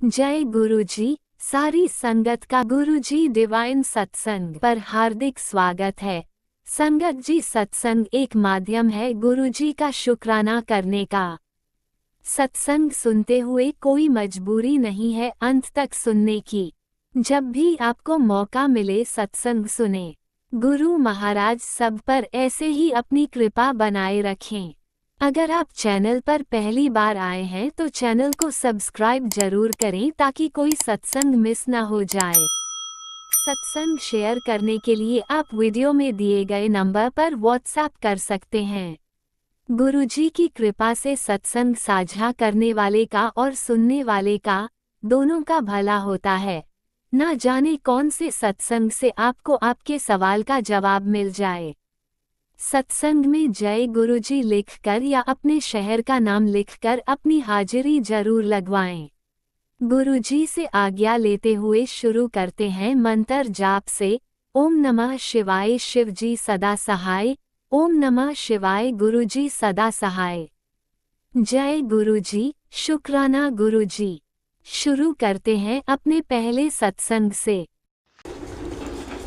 जय गुरुजी। सारी संगत का गुरुजी डिवाइन सत्संग पर हार्दिक स्वागत है। संगत जी, सत्संग एक माध्यम है गुरुजी का शुक्राना करने का। सत्संग सुनते हुए कोई मजबूरी नहीं है अंत तक सुनने की। जब भी आपको मौका मिले सत्संग सुने। गुरु महाराज सब पर ऐसे ही अपनी कृपा बनाए रखें। अगर आप चैनल पर पहली बार आए हैं तो चैनल को सब्सक्राइब जरूर करें ताकि कोई सत्संग मिस ना हो जाए। सत्संग शेयर करने के लिए आप वीडियो में दिए गए नंबर पर व्हाट्सएप कर सकते हैं। गुरुजी की कृपा से सत्संग साझा करने वाले का और सुनने वाले का दोनों का भला होता है। ना जाने कौन से सत्संग से आपको आपके सवाल का जवाब मिल जाए। सत्संग में जय गुरुजी लिखकर या अपने शहर का नाम लिखकर अपनी हाजिरी जरूर लगवाएं। गुरुजी से आज्ञा लेते हुए शुरू करते हैं मंत्र जाप से। ओम नमः शिवाय शिवजी सदा सहाय। ओम नमः शिवाय गुरुजी सदा सहाय। जय गुरुजी, शुक्राना गुरुजी। शुरू करते हैं अपने पहले सत्संग से।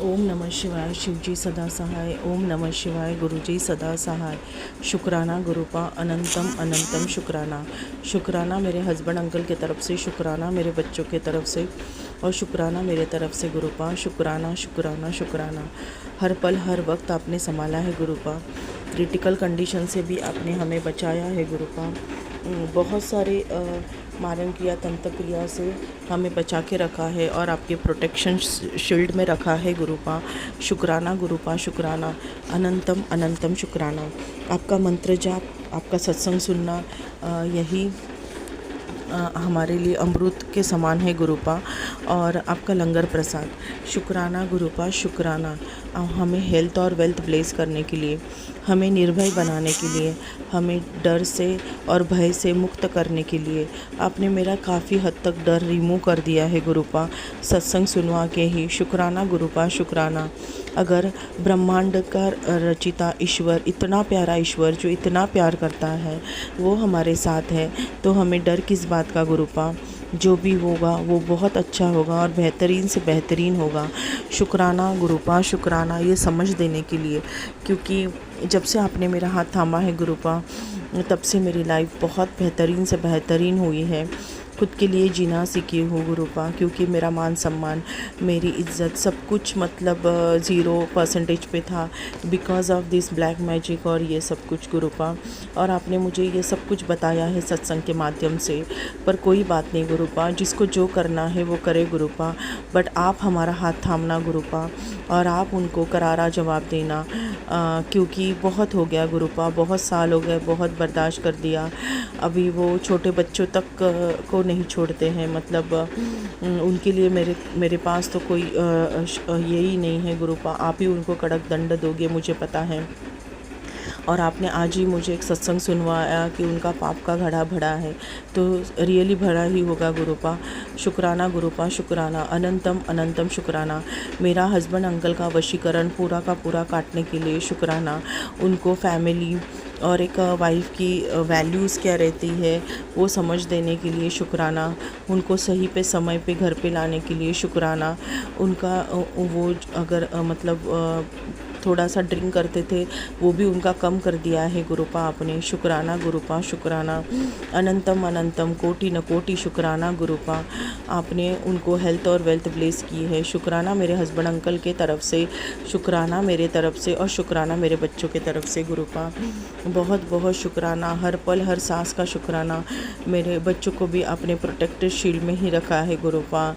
ओम नमः शिवाय शिवजी सदा सहाय। ओम नमः शिवाय गुरुजी सदा सहाय। शुक्राना गुरुपा अनंतम अनंतम शुक्राना। शुक्राना मेरे हस्बैंड अंकल की तरफ से, शुक्राना मेरे बच्चों की तरफ से और शुक्राना मेरे तरफ से गुरुपा। शुक्राना शुक्राना शुक्राना। हर पल हर वक्त आपने संभाला है गुरुपा। क्रिटिकल कंडीशन से भी आपने हमें बचाया है गुरुपा। बहुत सारे मारण क्रिया तंत्र क्रिया से हमें बचा के रखा है और आपके प्रोटेक्शन शील्ड में रखा है गुरुपा। शुक्राना गुरुपा शुक्राना। अनंतम अनंतम शुक्राना। आपका मंत्र जाप, आपका सत्संग सुनना यही हमारे लिए अमृत के समान है गुरुपा। और आपका लंगर प्रसाद। शुक्राना गुरुपा शुक्राना। हमें हेल्थ और वेल्थ ब्लेस करने के लिए, हमें निर्भय बनाने के लिए, हमें डर से और भय से मुक्त करने के लिए आपने मेरा काफ़ी हद तक डर रिमूव कर दिया है गुरुपा सत्संग सुनवा के ही। शुक्राना गुरुपा शुक्राना। अगर ब्रह्मांड का रचिता ईश्वर, इतना प्यारा ईश्वर जो इतना प्यार करता है, वो हमारे साथ है तो हमें डर किस बात का गुरुपा। जो भी होगा वो बहुत अच्छा होगा और बेहतरीन से बेहतरीन होगा। शुक्राना गुरुपा शुक्राना, ये समझ देने के लिए, क्योंकि जब से आपने मेरा हाथ थामा है गुरुपा तब से मेरी लाइफ बहुत बेहतरीन से बेहतरीन हुई है। खुद के लिए जीना सीखी हूँ गुरुपा, क्योंकि मेरा मान सम्मान, मेरी इज्जत सब कुछ मतलब 0% पे था because of this black magic और ये सब कुछ गुरुपा। और आपने मुझे ये सब कुछ बताया है सत्संग के माध्यम से। पर कोई बात नहीं गुरुपा, जिसको जो करना है वो करे गुरुपा, बट आप हमारा हाथ थामना गुरुपा और आप उनको करारा जवाब देना। क्योंकि बहुत हो गया गुरुपा, बहुत साल हो गए, बहुत बर्दाश्त कर दिया। अभी वो छोटे बच्चों तक को नहीं छोड़ते हैं, मतलब उनके लिए मेरे पास तो कोई यही नहीं है गुरुपा। आप ही उनको कड़क दंड दोगे मुझे पता है। और आपने आज ही मुझे एक सत्संग सुनवाया कि उनका पाप का घड़ा भरा है, तो रियली भरा ही होगा गुरुपा। शुक्राना गुरुपा शुक्राना। अनंतम अनंतम शुक्राना। मेरा हस्बैंड अंकल का वशीकरण पूरा का पूरा काटने के लिए शुक्राना। उनको फैमिली और एक वाइफ की वैल्यूज़ क्या रहती है वो समझ देने के लिए शुक्राना। उनको सही पे समय पे घर पे लाने के लिए शुक्राना। उनका वो अगर मतलब थोड़ा सा ड्रिंक करते थे वो भी उनका कम कर दिया है गुरुपा आपने। शुक्राना गुरुपा शुक्राना। अनंतम अनंतम कोटि न कोटि शुक्राना गुरुपा। आपने उनको हेल्थ और वेल्थ ब्लेस की है। शुक्राना मेरे हस्बैंड अंकल के तरफ से, शुक्राना मेरे तरफ से और शुक्राना मेरे बच्चों के तरफ से गुरुपा। बहुत बहुत शुक्राना। हर पल हर सांस का शुक्राना। मेरे बच्चों को भी आपने प्रोटेक्टेड शील्ड में ही रखा है गुरुपा।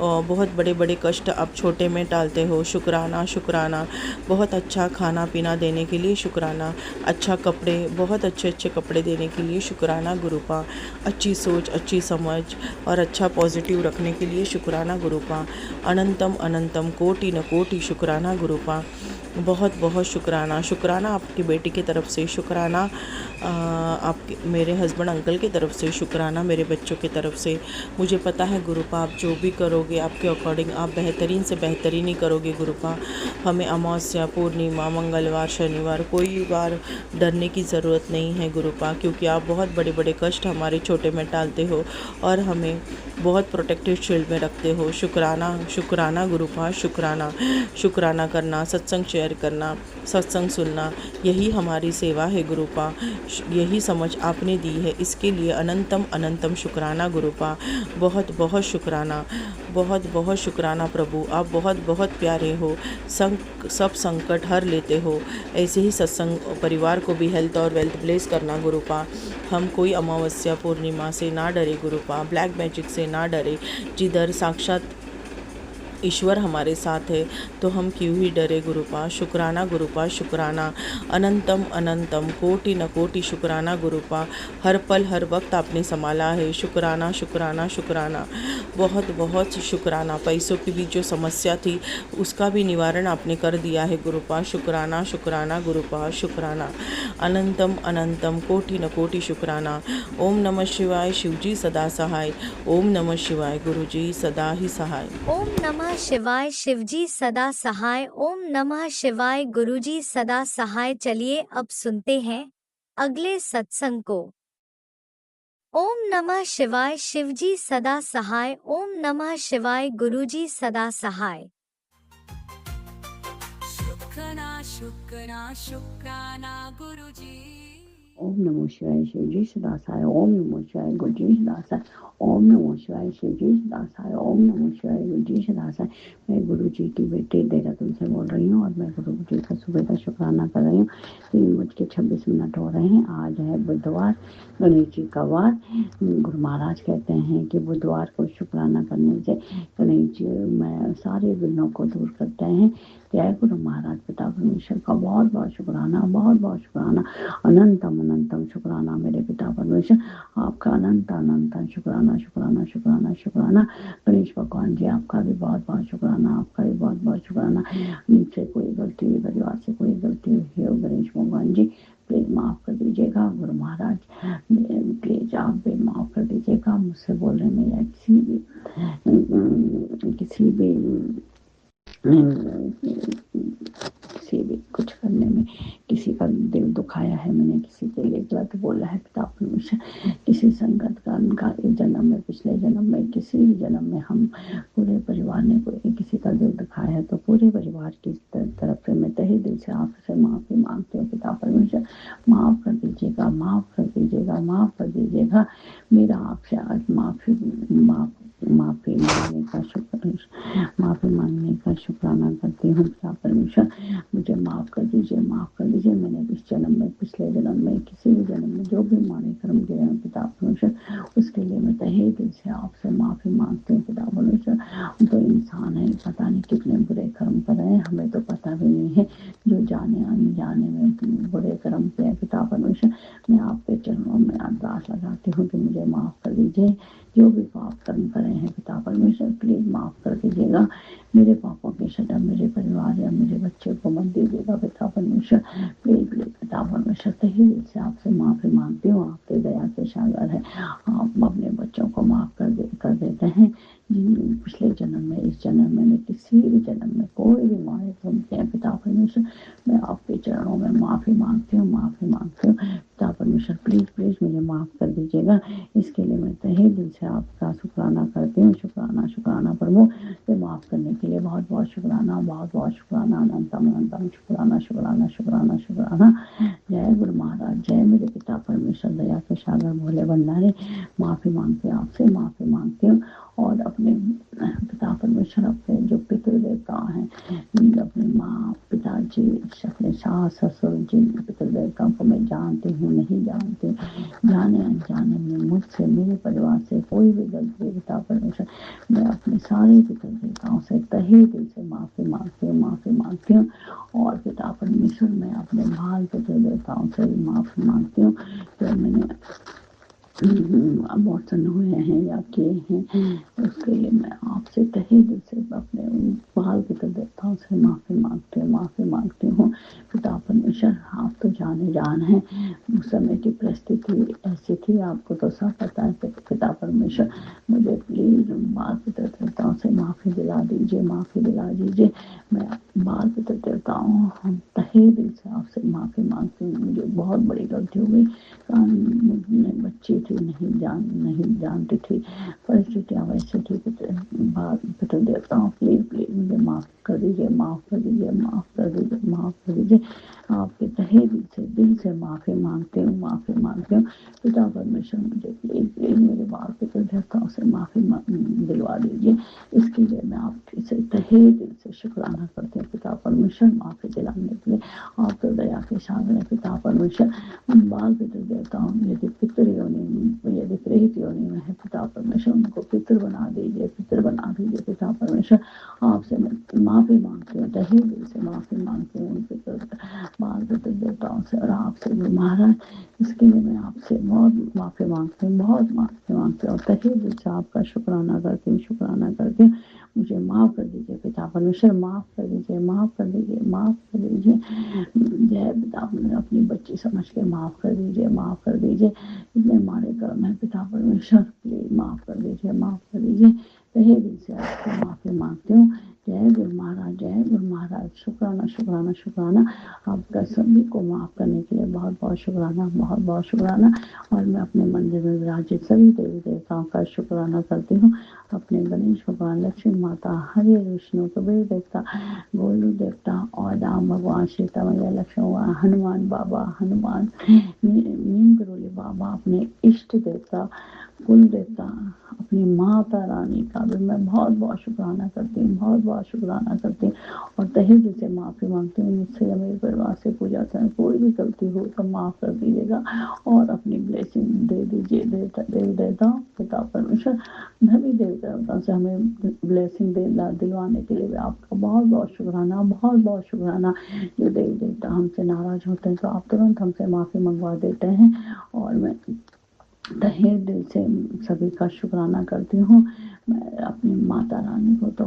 और बहुत बड़े बड़े कष्ट आप छोटे में टालते हो। शुक्राना शुक्राना। बहुत अच्छा खाना पीना देने के लिए शुक्राना। अच्छा कपड़े, बहुत अच्छे अच्छे कपड़े देने के लिए शुक्राना गुरुपा। अच्छी सोच, अच्छी समझ और अच्छा पॉजिटिव रखने के लिए शुक्राना गुरुपा। अनंतम अनंतम कोटि न कोटि शुक्राना गुरुपा। बहुत बहुत शुक्राना। शुक्राना आपकी बेटी की तरफ से, शुक्राना आपके मेरे हस्बैंड अंकल की तरफ से, शुक्राना मेरे बच्चों की तरफ से। मुझे पता है गुरुपा आप जो भी करोगे आपके अकॉर्डिंग आप बेहतरीन से बेहतरीन ही करोगे गुरुपा। हमें अमावस्या, पूर्णिमा, मंगलवार, शनिवार कोई बार डरने की ज़रूरत नहीं है गुरुपा, क्योंकि आप बहुत बड़े बड़े कष्ट हमारे छोटे में टालते हो और हमें बहुत प्रोटेक्टिव शील्ड में रखते हो। शुक्राना शुक्राना गुरुपा, शुक्राना। शुक्राना करना, सत्संग शेयर करना, सत्संग सुनना, यही हमारी सेवा है गुरुपा। यही समझ आपने दी है, इसके लिए अनंतम अनंतम शुक्राना गुरुपा। बहुत बहुत शुक्राना, बहुत बहुत शुक्राना प्रभु। आप बहुत बहुत प्यारे हो, सब संकट हर लेते हो। ऐसे ही सत्संग परिवार को भी हेल्थ और वेल्थ ब्लेस करना गुरुपा। हम कोई अमावस्या पूर्णिमा से ना डरे गुरुपा, ब्लैक मैजिक से ना डरे। जिधर साक्षात ईश्वर हमारे साथ है तो हम क्यों ही डरे गुरुपा। शुक्राना गुरुपा, शुक्राना। अनंतम अनंतम कोटि न कोटि शुक्राना गुरुपा। हर पल हर वक्त आपने संभाला है। शुक्राना शुक्राना शुक्राना, बहुत बहुत शुक्राना। पैसों की भी जो समस्या थी उसका भी निवारण आपने कर दिया है गुरुपा। शुक्राना शुक्राना गुरुपा, शुक्राना। अनंतम अनंतम कोटि न कोटि शुक्राना। ओम नमः शिवाय, शिवजी सदा सहाय। ओम नमः शिवाय, गुरुजी सदा ही सहाय। ओम नमः शिवाय, शिवजी सदा सहाय। ओम नमः शिवाय, गुरुजी सदा सहाय। चलिए अब सुनते हैं अगले सत्संग को। ओम नमः शिवाय, शिवजी सदा सहाय। ओम नमः शिवाय, गुरुजी सदा सहाय। शुक्राना शुक्राना शुक्राना गुरुजी। ओम नमो शिवाय, शिवजी सदा सहाय। ओम नमो शिवाय, गुरुजी सदा सहाय। ओम नमो शिवाय, शिवजी सदा सहाय। ओम नमो शिवाय, गुरुजी सदा सहाय। मैं गुरु जी की बेटी देहरादून से बोल रही हूँ और मैं गुरु जी का सुबह का शुक्राना कर रही हूँ। 3:26 हो रहे हैं। आज है बुधवार, गणेश जी का वार। गुरु महाराज कहते हैं कि बुधवार को शुक्राना करने से गणेश जी में सारे विघ्नों को दूर करते हैं। जय गुरु महाराज पिता परमेश्वर का बहुत बहुत शुक्राना, बहुत बहुत शुक्राना। अनंतम अनंतम शुक्राना मेरे पिता परमेश्वर, आपका अनंत अनंत शुक्राना शुक्राना शुक्राना शुक्राना। गणेश भगवान जी आपका भी बहुत बहुत शुक्राना, आपका भी बहुत बहुत शुक्राना। मुझसे कोई गलती हुई, परिवार से कोई गलती हुई हो गणेश भगवान जी प्लीज माफ कर दीजिएगा। गुरु महाराज प्लीज आप भी माफ कर दीजिएगा। मुझसे बोलने में या किसी भी कुछ करने में किसी का दिल दुखाया है, मैंने किसी के लिए गलत बोला है पिता परमेश्वर, किसी संगत का इस जन्म में, पिछले जन्म में, किसी भी जन्म में हम पूरे परिवार ने कोई किसी का दिल दुखाया है तो पूरे परिवार की तरफ से मैं तहे दिल से आपसे माफी मांगती हूँ पिता परमेश्वर। माफ कर दीजिएगा, माफ कर दीजिएगा, माफ कर दीजिएगा। मेरा आपसे आज माफी मांगने का शुक्राना करती हूँ पिता परमेश्वर। मुझे माफ कर दीजिए, माफ कर दीजिए। मैंने इस जन्म में, पिछले जन्म में, किसी भी जन्म में जो भी माड़े कर्म किए हैं पिता परमेश्वर, उसके लिए मैं तहे दिल से आपसे माफी मांगती हूँ पिता परमेश्वर। हम तो इंसान है, पता नहीं कितने बुरे कर्म कर रहे हैं, हमें तो पता भी नहीं है। जो जाने अनजाने में बुरे कर्म किए हैं पिता परमेश्वर, मैं आपके चरणों में अरदास लगाती हूँ कि मुझे माफ कर दीजिए। जो भी पाप कर्म करे हैं पिता परमेश्वर प्लीज माफ कर दीजिएगा। मेरे पापों की सजा मेरे परिवार या मेरे बच्चे को मत दीजिएगा पिता परमेश्वर। प्लीज प्लीज पिता परमेश्वर तहे दिल से आपसे माफी मांगती हूँ। आपके दया के सागर है, आप अपने बच्चों को माफ कर देते हैं। जिन पिछले जन्म में, इस जन्म में, किसी भी जन्म में कोई भी मारे कर्म किए पिता परमेश्वर, मैं आपके चरणों में माफी मांगती हूँ, माफी मांगती हूँ पिता परमेश्वर। प्लीज प्लीज मुझे माफ कर दीजिएगा। इसके लिए मैं तहे दिल से आपका शुक्राना करती हूँ। शुक्राना शुक्राना प्रभु, ये माफ करने के लिए बहुत बहुत शुक्राना, बहुत बहुत शुक्राना। अनंतम अनंतम शुक्राना शुक्राना शुक्राना शुक्राना। जय गुरु महाराज, जय मेरे पिता परमेश्वर, दया के सागर भोले भंडारे। माफी मांगते आपसे, माफी मांगती हूँ। और अपने पिता परमेश्वर, अपने जो पितृ देवता हैं, अपने माँ पिताजी, अपने सास ससुर, जिन पितृ देवताओं को मैं जानती हूँ नहीं जानती, जाने अनजाने में मुझसे, मेरे परिवार से कोई भी गलती पिता परमेश्वर, मैं अपने सारे पितृ देवताओं से तहे दिल से माफी मांगती हूँ, माफी मांगती हूँ। और पिता परमेश्वर मैं अपने बाल पितृ देवताओं से भी माफी मांगती हूँ। तो मैंने अबॉर्शन हुए हैं या किए हैं, उसके लिए मैं आपसे तहे दिल से अपने बाल पितर देवताओं से माफ़ी मांगती हूँ। पिता परमेश्वर, आप तो जाने जान हैं, उस समय की परिस्थिति ऐसी थी, आपको तो सब पता है। पिता परमेश्वर, मुझे प्लीज बाल पितर देवताओं से माफ़ी दिला दीजिए, माफ़ी दिला दीजिए। मैं बाल पितर देवताओं तहे दिल से आपसे माफ़ी मांगती हूँ। मुझे बहुत बड़ी गलती हो गई। मैं बच्ची थी, नहीं जानती थी, परिस्थितियाँ वैसी थी। पितर देवताओं, प्लीज प्लीज मुझे माफ़ कर दीजिए, माफ़ कर दीजिए, माफ़ कर दीजिए, माफ़ कर दीजिए। आपके तहे दिल से माफ़ी मांगती हूँ, माफ़ी मांगती हूँ। पिता परमेश्वर, मुझे प्लीज प्लीज मेरे बाल पितर देवताओं से माफ़ी दिलवा दीजिए। इसके लिए मैं आपके से तहे दिल से शुक्राना करती हूँ। पिता परमेश्वर, माफ़ी दिलाने के लिए आप तो दया के सागर हैं। पिता परमेश्वर, उन बाल पितर देवताओं, यदि पितर योनि, यदि प्रेत योनि में है, पिता परमेश्वर उनको पितर बना दीजिए, पितर बना दीजिए। पिता परमेश्वर, आपसे मैं माफ़ी मांगती हूँ, तहे दिल से माफ़ी मांगती हूँ उन पितर बाल पितर देवताओं से और आपसे भी महाराज। इसके लिए मैं आपसे बहुत माफ़ी मांगती हूँ, बहुत माफ़ी मांगती हूँ, तहे दिल से आपका शुक्राना करती हूँ, शुक्राना करती हूँ। मुझे माफ़ कर दीजिए पिता परमेश्वर, माफ़ कर दीजिए, माफ़ कर दीजिए, माफ़ कर दीजिए। जय पिता, अपनी बच्ची समझ के माफ़ कर दीजिए, माफ़ कर दीजिए। इतने मारे कर्म है पिता परमेश्वर, प्लीज माफ़ कर दीजिए, माफ़ कर दीजिए। तहे दिल से आपसे माफ़ी मांगती हूँ। जय गुरु महाराज, जय गुरु महाराज। शुक्राना, शुक्राना, शुक्राना। आपका सभी को माफ़ करने के लिए बहुत बहुत शुक्राना, बहुत बहुत शुक्राना। और मैं अपने मंदिर में विराजित सभी देवी देवताओं का शुक्राना करती हूँ। अपने गणेश भगवान, लक्ष्मी माता, हरे विष्णु, कबीर देवता, गोलू देवता और राम भगवान, सीता मैया, लक्ष्मण भगवान, हनुमान बाबा, हनुमान, नीम करोली बाबा, अपने इष्ट देवता, कुल देवता, अपनी माता रानी का भी मैं बहुत बहुत शुक्राना करती हूँ, बहुत बहुत शुक्राना करती हूँ। और तहे दिल से माफ़ी मांगती हूँ। मुझसे या मेरे परिवार से पूजा समय कोई भी गलती हो तो माफ़ कर दीजिएगा और अपनी ब्लेसिंग दे दीजिए। देवी देवता, पिता परमेश्वर, सभी देवी देवताओं से हमें ब्लेसिंग दिलवाने के लिए भी आपका बहुत बहुत शुक्राना, बहुत बहुत शुक्राना। जो देवी देवता हमसे नाराज होते हैं तो आप तुरंत हमसे माफ़ी मंगवा देते हैं। और मैं तहे दिल से सभी का शुक्राना करती हूँ। मैं अपनी माता रानी को तो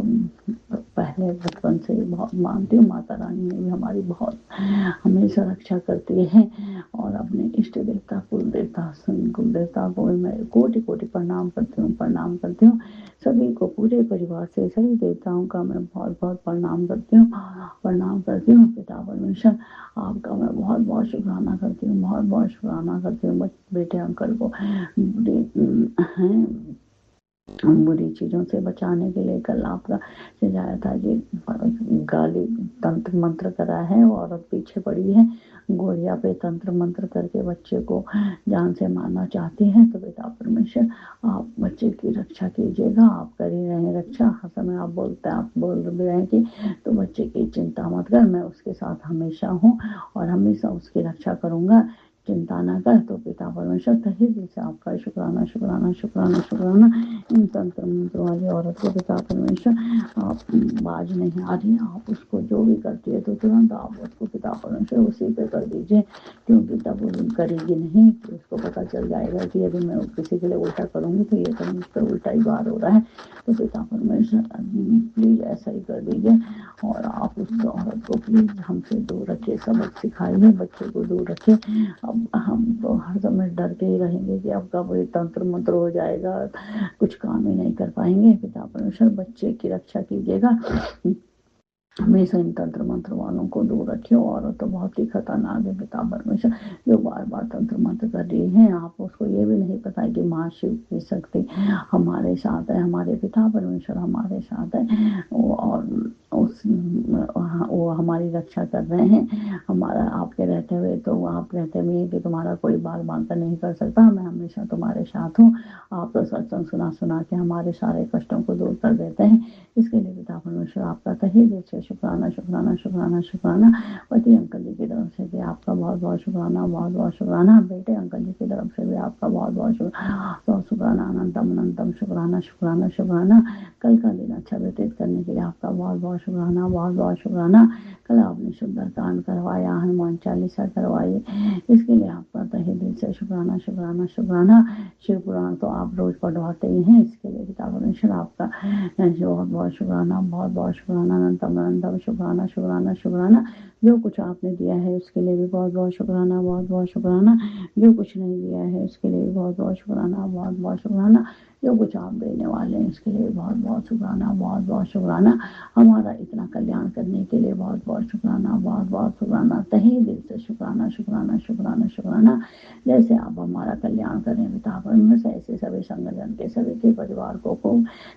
पहले बचपन से ही बहुत मानती हूँ। माता रानी ने भी हमारी बहुत हमेशा रक्षा करती है। और अपने इष्ट देवता, कुल देवता को भी मैं कोटि कोटि प्रणाम करती हूँ, प्रणाम करती हूँ। सभी को, पूरे परिवार से सभी देवताओं का मैं बहुत बहुत प्रणाम करती हूँ, प्रणाम करती हूँ। पिता परमेश्वर, आपका मैं बहुत बहुत शुक्राना करती हूँ, बहुत बहुत शुक्राना करती हूँ। बेटे अंकल को बुरी चीज़ों से बचाने के लिए कल आपका सजाया था कि गाली तंत्र मंत्र करा है, औरत पीछे पड़ी है, गोलिया पे तंत्र मंत्र करके बच्चे को जान से मारना चाहती है। तो पिता परमेश्वर, आप बच्चे की रक्षा कीजिएगा, आप कर ही रहे हैं रक्षा। हर समय आप बोल रहे हैं कि तो बच्चे की चिंता मत कर, मैं उसके साथ हमेशा हूँ और हमेशा उसकी रक्षा करूँगा, चिंता ना कर। तो पिता परमेश्वर, तहे दिल से आपका शुक्राना, शुक्राना, शुक्राना, शुक्राना। इन तंत्र मंत्र वाली औरत को पिता परमेश्वर, आप बाज नहीं आ रही, आप उसको जो भी करती है तो तुरंत आप उसको पिता परमेश्वर उसी पे कर दीजिए, क्योंकि तब वो करेगी नहीं कि उसको पता चल जाएगा कि यदि मैं किसी के लिए उल्टा करूँगी तो ये तो मुझ पर उल्टा ही वार हो रहा है। तो पिता परमेश्वर, प्लीज ऐसा ही कर दीजिए। और आप उस औरत को प्लीज हमसे दूर रखिए, सबक सिखाइए, बच्चे को दूर रखिए। अब हम तो हर समय डर के ही रहेंगे कि अब कब ये तंत्र मंत्र हो जाएगा, कुछ काम ही नहीं कर पाएंगे। पिता परमेश्वर, बच्चे की रक्षा कीजिएगा, हमेशा इन तंत्र मंत्र वालों को दूर रखिए। और तो बहुत ही खतरनाक है पिता परमेश्वर, जो बार बार तंत्र मंत्र कर रही हैं। आप उसको ये भी नहीं पता है कि माँ शिव की शक्ति हमारे साथ है, हमारे पिता परमेश्वर हमारे साथ है, और वो हमारी रक्षा कर रहे हैं। हमारा आपके रहते हुए, तो आप कहते भी हैं कि तुम्हारा कोई बाल बांका नहीं कर सकता, मैं हमेशा तुम्हारे साथ हूँ। आप तो सत्संग सुना के हमारे सारे कष्टों को दूर कर देते हैं। इसके लिए पिता परमेश्वर, आपका तहे दिल से शुक्राना शुक्राना शुक्राना शुक्राना। पति अंकल जी की तरफ से भी आपका बहुत बहुत शुक्राना, बहुत बहुत शुक्राना। बेटे अंकल जी की तरफ से भी आपका बहुत बहुत शुक्राना, बहुत शुक्राना। अनंतम अनंतम शुक्राना शुक्राना शुक्राना। कल का दिन अच्छा व्यतीत करने के लिए आपका बहुत बहुत शुक्राना, बहुत बहुत शुक्राना। कल आपने सुंदरकांड करवाया, हनुमान चालीसा करवाई, इसके लिए आपका तहे दिल से शुक्राना शुक्राना शुक्राना। शिव पुराण तो आप रोज पढ़वाते ही हैं, इसके लिए पिता परमेश्वर आपका बहुत बहुत शुक्राना, बहुत बहुत शुक्राना। अनंतम अनंतम शुक्राना शुक्राना शुक्राना। जो कुछ आपने दिया है उसके लिए भी बहुत बहुत शुक्राना, बहुत बहुत शुक्राना। जो कुछ नहीं दिया है उसके लिए भी बहुत बहुत शुक्राना, बहुत बहुत शुक्राना। जो कुछ आप देने वाले हैं उसके लिए बहुत बहुत शुक्राना, बहुत बहुत शुक्राना। हमारा इतना कल्याण करने के लिए बहुत बहुत शुक्राना, बहुत बहुत शुक्राना। तहे दिल से शुक्राना शुक्राना शुक्राना शुक्राना। जैसे आप हमारा कल्याण करें पिता परमेश्वर, ऐसे सभी संगठन के सभी के परिवार को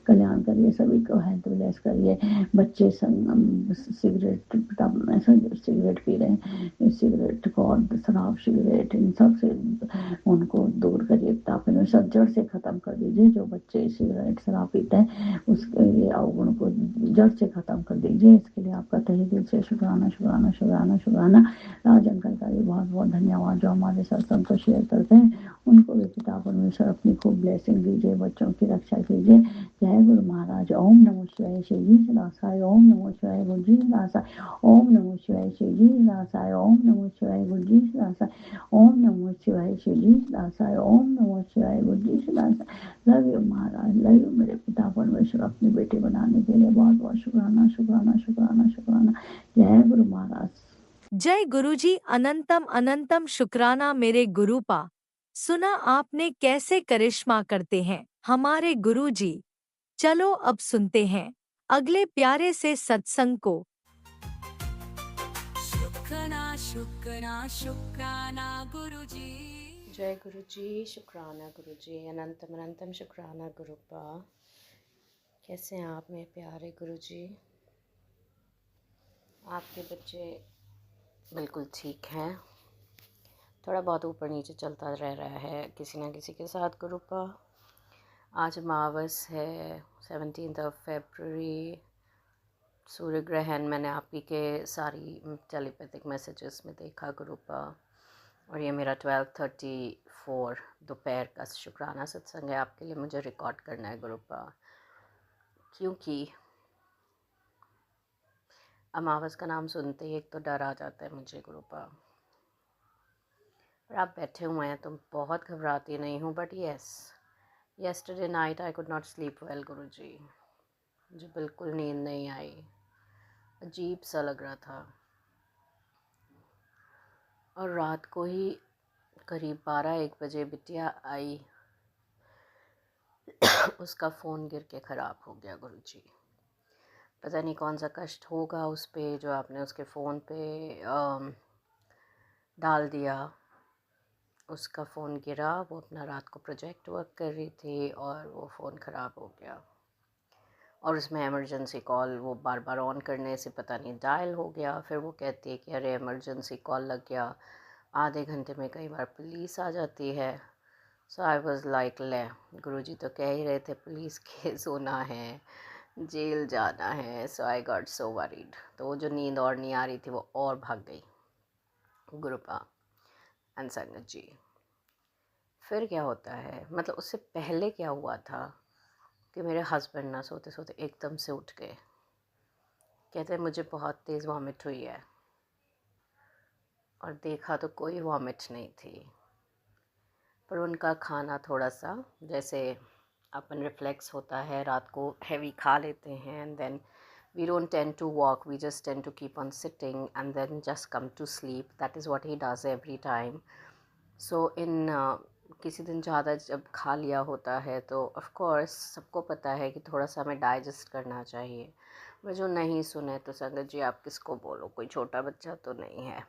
कल्याण करिए, सभी को हेल्थ ब्लेस करिए। बच्चे सिगरेट पिता परमेश्वर सिगरेट पी रहे हैं, सिगरेट को और शराब सिगरेट इन सब से उनको दूर करिए पिता परमेश्वर, जड़ से खत्म कर दीजिए। जो बच्चे सिगरेट शराब पीते हैं उसके लिए अवगुण को जड़ से खत्म कर दीजिए। इसके लिए आपका तहे दिल से शुक्राना शुक्राना शुक्राना शुक्राना। राज अंकल का भी बहुत बहुत धन्यवाद जो हमारे सत्संग को शेयर करते हैं। उनको भी पिता परमेश्वर अपनी खूब ब्लेसिंग दीजिए, बच्चों की रक्षा कीजिए। जय गुरु महाराज। ओम नमो शिवाय। शिव जी सदासाय। ओम नमो शिवाय। गुरु जी सदासाय। ओम नमो शिवाय। शिव जी सदासाय। ओम नमो शिवाय। गुरु जी सदासाय। ओम नमो शिवाय। शिव जी सदासाय। ओम नमो शिवाय। गुरु जी सदासाय। लव यू महाराज, लव यू मेरे पिता परमेश्वर। अपनी बेटी बनाने के लिए बहुत बहुत शुक्राना शुक्राना शुक्राना शुक्राना। जय गुरु महाराज। जय गुरुजी। अनंतम अनंतम शुक्राना मेरे गुरुपा। सुना आपने कैसे करिश्मा करते हैं हमारे गुरुजी। चलो अब सुनते हैं अगले प्यारे से सत्संग को। शुक्राना शुक्राना शुक्राना गुरुजी। जय गुरु जी, शुक्राना गुरु जी, अनंतम अनंतम शुक्राना गुरुपा। कैसे हैं आप मेरे प्यारे गुरु जी? आपके बच्चे बिल्कुल ठीक हैं, थोड़ा बहुत ऊपर नीचे चलता रह रहा है किसी न किसी के साथ गुरुपा। आज अमावस है 17 फरवरी, सूर्य ग्रहण मैंने आपकी के सारी टेलीपैथिक मैसेजेस में देखा गुरुपा। और ये मेरा 12:34 दोपहर का शुक्राना सत्संग है, आपके लिए मुझे रिकॉर्ड करना है गुरुपा, क्योंकि अमावस का नाम सुनते ही एक तो डर आ जाता है मुझे गुरुपा। पर आप बैठे हुए हैं तो बहुत घबराती नहीं हूँ, but yesterday night I could not sleep well गुरुजी। मुझे बिल्कुल नींद नहीं आई, अजीब सा लग रहा था। और रात को ही करीब 12-1 बजे बिटिया आई, उसका फ़ोन गिर के ख़राब हो गया गुरुजी। पता नहीं कौन सा कष्ट होगा उस पे जो आपने उसके फ़ोन पे डाल दिया। उसका फ़ोन गिरा, वो अपना रात को प्रोजेक्ट वर्क कर रही थी और वो फ़ोन ख़राब हो गया। और उसमें इमरजेंसी कॉल वो बार बार ऑन करने से पता नहीं डायल हो गया। फिर वो कहती है कि अरे इमरजेंसी कॉल लग गया, आधे घंटे में कई बार पुलिस आ जाती है। सो आई वाज लाइक ले, गुरुजी तो कह ही रहे थे पुलिस केस होना है, जेल जाना है। सो आई गॉट सो वरीड। तो वो जो नींद और नहीं आ रही थी वो और भाग गई गुरुपा एंड संगत जी। फिर क्या होता है, मतलब उससे पहले क्या हुआ था कि मेरे हस्बैंड ना सोते सोते एकदम से उठ गए, कहते मुझे बहुत तेज़ वॉमिट हुई है। और देखा तो कोई वॉमिट नहीं थी, पर उनका खाना थोड़ा सा जैसे अपन रिफ्लेक्स होता है, रात को हैवी खा लेते हैं and then we don't tend to walk, we just tend to keep on sitting and then just come to sleep. That is what he does every time. So in किसी दिन ज़्यादा जब खा लिया होता है तो ऑफ कोर्स सबको पता है कि थोड़ा सा हमें डाइजेस्ट करना चाहिए। पर जो नहीं सुने तो संगत जी आप किसको बोलो, कोई छोटा बच्चा तो नहीं है।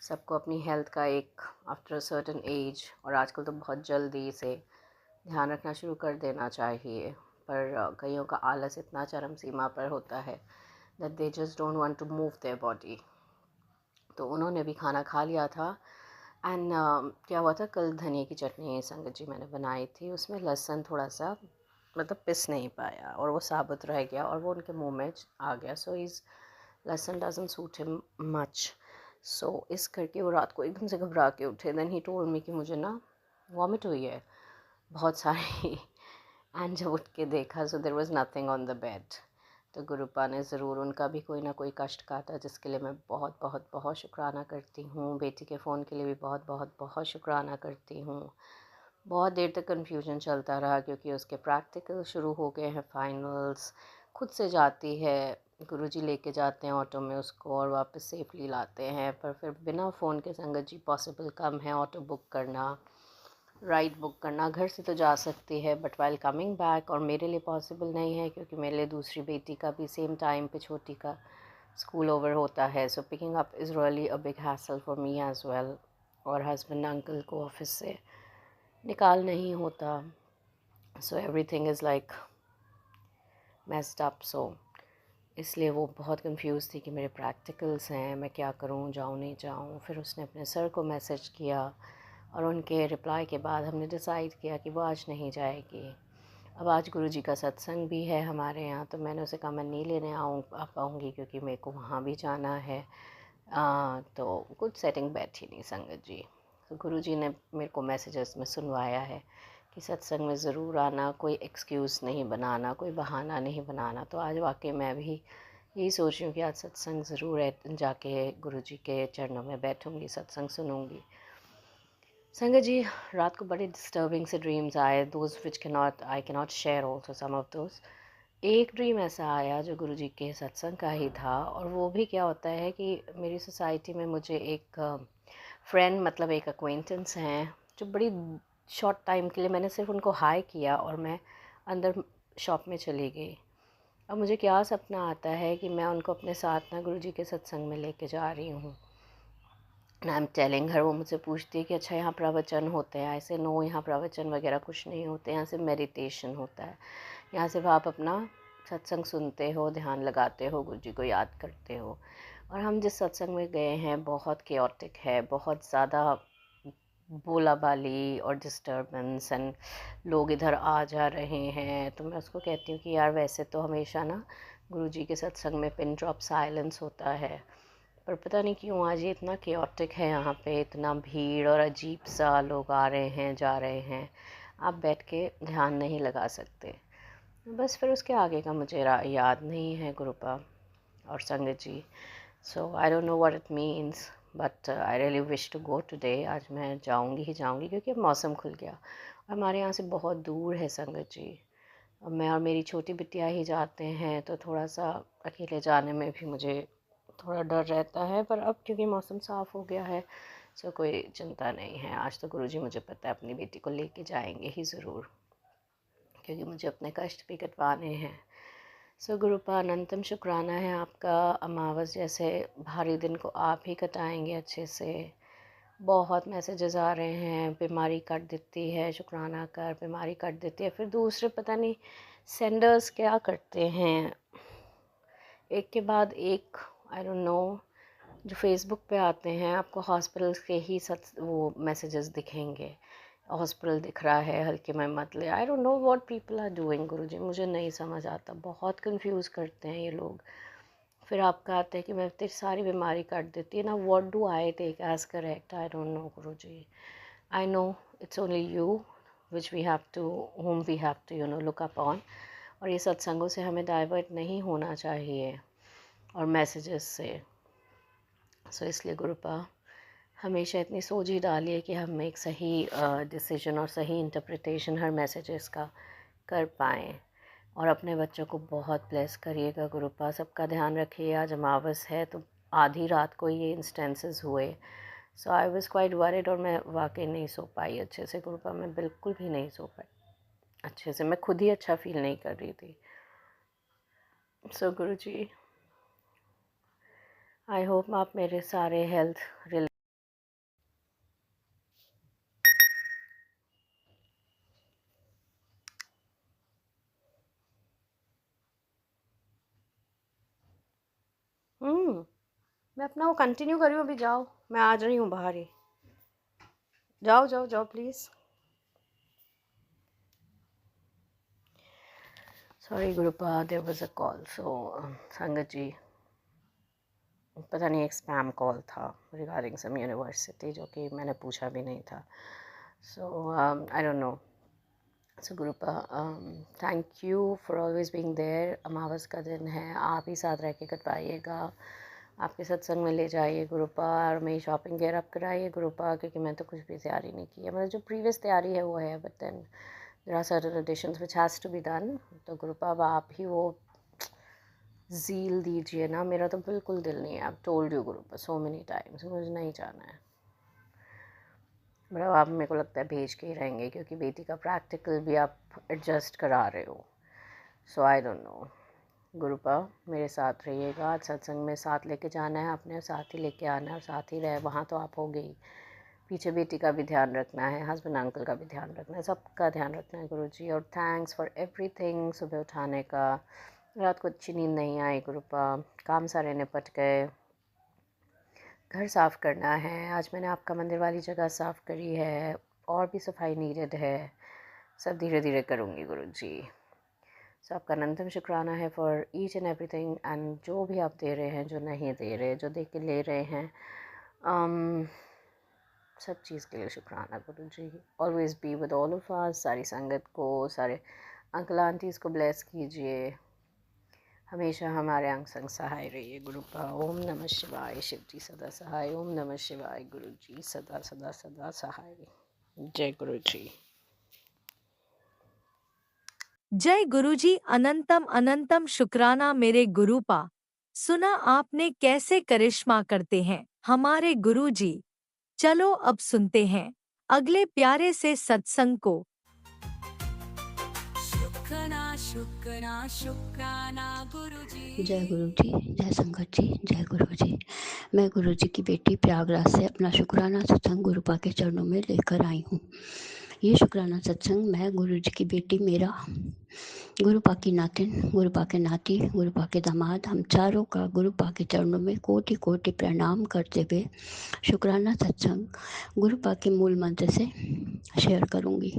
सबको अपनी हेल्थ का एक आफ्टर अ सर्टेन एज, और आजकल तो बहुत जल्दी से ध्यान रखना शुरू कर देना चाहिए। पर कईयों का आलस इतना चरम सीमा पर होता है that they just don't want to move their body. तो उन्होंने भी खाना खा लिया था एंड क्या हुआ था, कल धनिया की चटनी संगत जी मैंने बनाई थी, उसमें लहसुन थोड़ा सा मतलब पिस नहीं पाया और वो साबुत रह गया और वो उनके मुंह में आ गया। So is lesson doesn't suit him much. So इस करके वो रात को एकदम से घबरा के उठे। देन ही टोल्ड मी कि मुझे ना वॉमिट हुई है बहुत सारी। एंड जब उठ के देखा so there was nothing on the bed. तो गुरुपा ने ज़रूर उनका भी कोई ना कोई कष्ट काटा, जिसके लिए मैं बहुत बहुत बहुत शुक्राना करती हूँ। बेटी के फ़ोन के लिए भी बहुत बहुत बहुत शुक्राना करती हूँ। बहुत देर तक कन्फ्यूजन चलता रहा क्योंकि उसके प्रैक्टिकल शुरू हो गए हैं, फाइनल्स। खुद से जाती है, गुरुजी लेके जाते हैं ऑटो में उसको और वापस सेफली लाते हैं। पर फिर बिना फ़ोन के संगत जी पॉसिबल कम है ऑटो बुक करना, राइड बुक करना। घर से तो जा सकती है बट वाइल कमिंग बैक, और मेरे लिए पॉसिबल नहीं है क्योंकि मेरे लिए दूसरी बेटी का भी सेम टाइम पे छोटी का स्कूल ओवर होता है। So picking up is really a big hassle for me as well. और हस्बैंड अंकल को ऑफिस से निकाल नहीं होता। So everything is like messed up. So इसलिए वो बहुत कंफ्यूज थी कि मेरे प्रैक्टिकल्स हैं, मैं क्या करूं, जाऊं नहीं जाऊं। फिर उसने अपने सर को मैसेज किया और उनके रिप्लाई के बाद हमने डिसाइड किया कि वो आज नहीं जाएगी। अब आज गुरुजी का सत्संग भी है हमारे यहाँ, तो मैंने उसे कहा मैं नहीं लेने आ पाऊँगी क्योंकि मेरे को वहाँ भी जाना है। तो कुछ सेटिंग बैठी नहीं संगत जी। तो गुरुजी ने मेरे को मैसेजेस में सुनवाया है कि सत्संग में ज़रूर आना, कोई एक्सक्यूज़ नहीं बनाना, कोई बहाना नहीं बनाना। तो आज वाकई मैं भी यही सोच रही हूँ कि आज सत्संग ज़रूर है, जाके गुरुजी के चरणों में बैठूँगी, सत्संग सुनूँगी। संगत जी, रात को बड़े डिस्टर्बिंग से ड्रीम्स आए, those which I can not share also some of those. एक ड्रीम ऐसा आया जो गुरुजी के सत्संग का ही था, और वो भी क्या होता है कि मेरी सोसाइटी में मुझे एक फ्रेंड, मतलब एक अक्वेंटेंस हैं जो बड़ी शॉर्ट टाइम के लिए, मैंने सिर्फ उनको हाय किया और मैं अंदर शॉप में चली गई। अब मुझे क्या सपना आता है कि मैं उनको अपने साथ ना गुरुजी के सत्संग में लेके जा रही हूँ। आई एम टेलिंग हर, वो मुझसे पूछती है कि अच्छा यहाँ प्रवचन होते हैं? ऐसे नो, यहाँ प्रवचन वगैरह कुछ नहीं होते, यहाँ से मेडिटेशन होता है। यहाँ से आप अपना सत्संग सुनते हो, ध्यान लगाते हो, गुरु जी को याद करते हो। और हम जिस सत्संग में गए हैं बहुत केओटिक है, बहुत ज़्यादा बोला बाली और डिस्टर्बेंस, एंड लोग इधर आ जा रहे हैं। तो मैं उसको कहती हूँ कि यार वैसे तो हमेशा ना गुरुजी के सत्संग में पिन ड्रॉप साइलेंस होता है, पर पता नहीं क्यों आज ये इतना केओटिक है, यहाँ पे इतना भीड़ और अजीब सा लोग आ रहे हैं जा रहे हैं, आप बैठ के ध्यान नहीं लगा सकते। बस फिर उसके आगे का मुझे याद नहीं है गुरुपा और संगत जी। So I don't know what it means, but I really wish to go today. आज मैं जाऊंगी ही जाऊंगी क्योंकि अब मौसम खुल गया और हमारे यहाँ से बहुत दूर है संगत जी। अब मैं और मेरी छोटी बिटिया ही जाते हैं तो थोड़ा सा अकेले जाने में भी मुझे थोड़ा डर रहता है, पर अब क्योंकि मौसम साफ़ हो गया है सो कोई चिंता नहीं है। आज तो गुरुजी मुझे पता है अपनी बेटी को लेके जाएंगे ही ज़रूर, क्योंकि मुझे अपने कष्ट भी कटवाने हैं। सो गुरुपा अनंतम शुक्राना है आपका। अमावस जैसे भारी दिन को आप ही कटाएंगे अच्छे से। बहुत मैसेजेस आ रहे हैं, बीमारी कट देती है, शुक्राना कर, बीमारी कट देती है। फिर दूसरे पता नहीं सेंडर्स क्या करते हैं, एक के बाद एक, आई डोंट नो, जो फेसबुक पे आते हैं आपको हॉस्पिटल्स के ही वो मैसेजेस दिखेंगे। हॉस्पिटल दिख रहा है, हल्के में मत ले। I don't know what people are doing गुरुजी, मुझे नहीं समझ आता, बहुत कंफ्यूज करते हैं ये लोग। फिर आपका आता है कि मैं तेरी सारी बीमारी काट देती है ना, what do I take as correct? I don't know Guruji. I know it's only you which we have to, whom we have to look upon। और ये सत्संगों से हमें डाइवर्ट नहीं होना चाहिए और मैसेजेस से। सो इसलिए गुरुपा हमेशा इतनी सोच ही डालिए कि हम एक सही डिसीजन और सही इंटरप्रिटेशन हर मैसेजेस का कर पाएँ। और अपने बच्चों को बहुत ब्लेस करिएगा गुरुपा, सबका ध्यान रखिए। आज अमावस है तो आधी रात को ये इंस्टेंसेस हुए। सो आई वाज क्वाइट वरिड और मैं वाकई नहीं सो पाई अच्छे से गुरुपा, मैं बिल्कुल भी नहीं सो पाई अच्छे से, मैं खुद ही अच्छा फील नहीं कर रही थी। सो गुरुजी आई होप आप मेरे सारे हेल्थ मैं अपना वो कंटिन्यू कर रही हूँ। अभी जाओ, मैं आ रही हूँ बाहर ही, जाओ जाओ जाओ प्लीज़। सॉरी गुरुपा, there was a call. So संगत जी, पता नहीं एक स्पैम कॉल था रिगार्डिंग सम यूनिवर्सिटी, जो कि मैंने पूछा भी नहीं था। So I don't know. So गुरुपा, thank you for always being there. अमावस का दिन है, आप ही साथ रह के कटवाइएगा, आपके सत्संग में ले जाइए गुरुपा, और मेरी शॉपिंग गेयर अप कराइए गुरुपा, क्योंकि मैं तो कुछ भी तैयारी नहीं की है। मतलब जो प्रीवियस तैयारी है वो है, but then there are certain additions which has to be done. तो गुरुपा अब आप ही वो ज़ील दीजिए ना, मेरा तो बिल्कुल दिल नहीं है। I told you गुरुपा so many times, मुझे नहीं जाना है। मतलब आप मेरे को लगता है भेज के ही रहेंगे, क्योंकि बेटी का प्रैक्टिकल भी आप एडजस्ट करा रहे हो। सो आई डोंट नो गुरुपा, मेरे साथ रहिएगा। आज सत्संग में साथ लेके जाना है, अपने साथ ही लेके आना है, और साथ ही रहे। वहाँ तो आप हो गई, पीछे बेटी का भी ध्यान रखना है, हस्बैंड अंकल का भी ध्यान रखना है, सबका ध्यान रखना है गुरुजी। और थैंक्स फॉर एवरीथिंग। सुबह उठाने का, रात को अच्छी नींद नहीं आई गुरुपा, काम सारे निपट गए, घर साफ़ करना है। आज मैंने आपका मंदिर वाली जगह साफ़ करी है, और भी सफाई नीडेड है, सब धीरे धीरे करूँगी गुरुजी। सो आपका अनंतम शुक्राना है for each and everything, and जो भी आप दे रहे हैं, जो नहीं दे रहे, जो दे के ले रहे हैं, सब चीज़ के लिए शुक्राना गुरुजी। Always be with all of us. सारी संगत को, सारे अंकल आंटीज़ को ब्लेस कीजिए, हमेशा हमारे अंग संग सहाय रहिए गुरुपा। ओम नमः शिवाय। शिव जी सदा सहाय। ओम नमः शिवाय। गुरु जी सदा सदा सदा सहाय। जय गुरु जी। जय गुरुजी। अनंतम अनंतम शुक्राना मेरे गुरुपा। सुना आपने कैसे करिश्मा करते हैं हमारे गुरुजी। चलो अब सुनते हैं अगले प्यारे से सत्संग को। शुक्राना शुक्राना शुक्राना गुरुजी। जय गुरु जी, जय संगत जी, जय गुरु जी। मैं गुरु जी की बेटी प्रयागराज से अपना शुक्राना सत्संग गुरुपा के चरणों में लेकर आई हूँ। ये शुक्राना सत्संग मैं गुरु जी की बेटी, मेरा गुरुपा की नातिन, गुरुपा के नाती, गुरुपा के दामाद, हम चारों का गुरुपा के चरणों में कोटि कोटि प्रणाम करते हुए शुक्राना सत्संग गुरुपा के मूल मंत्र से शेयर करूँगी।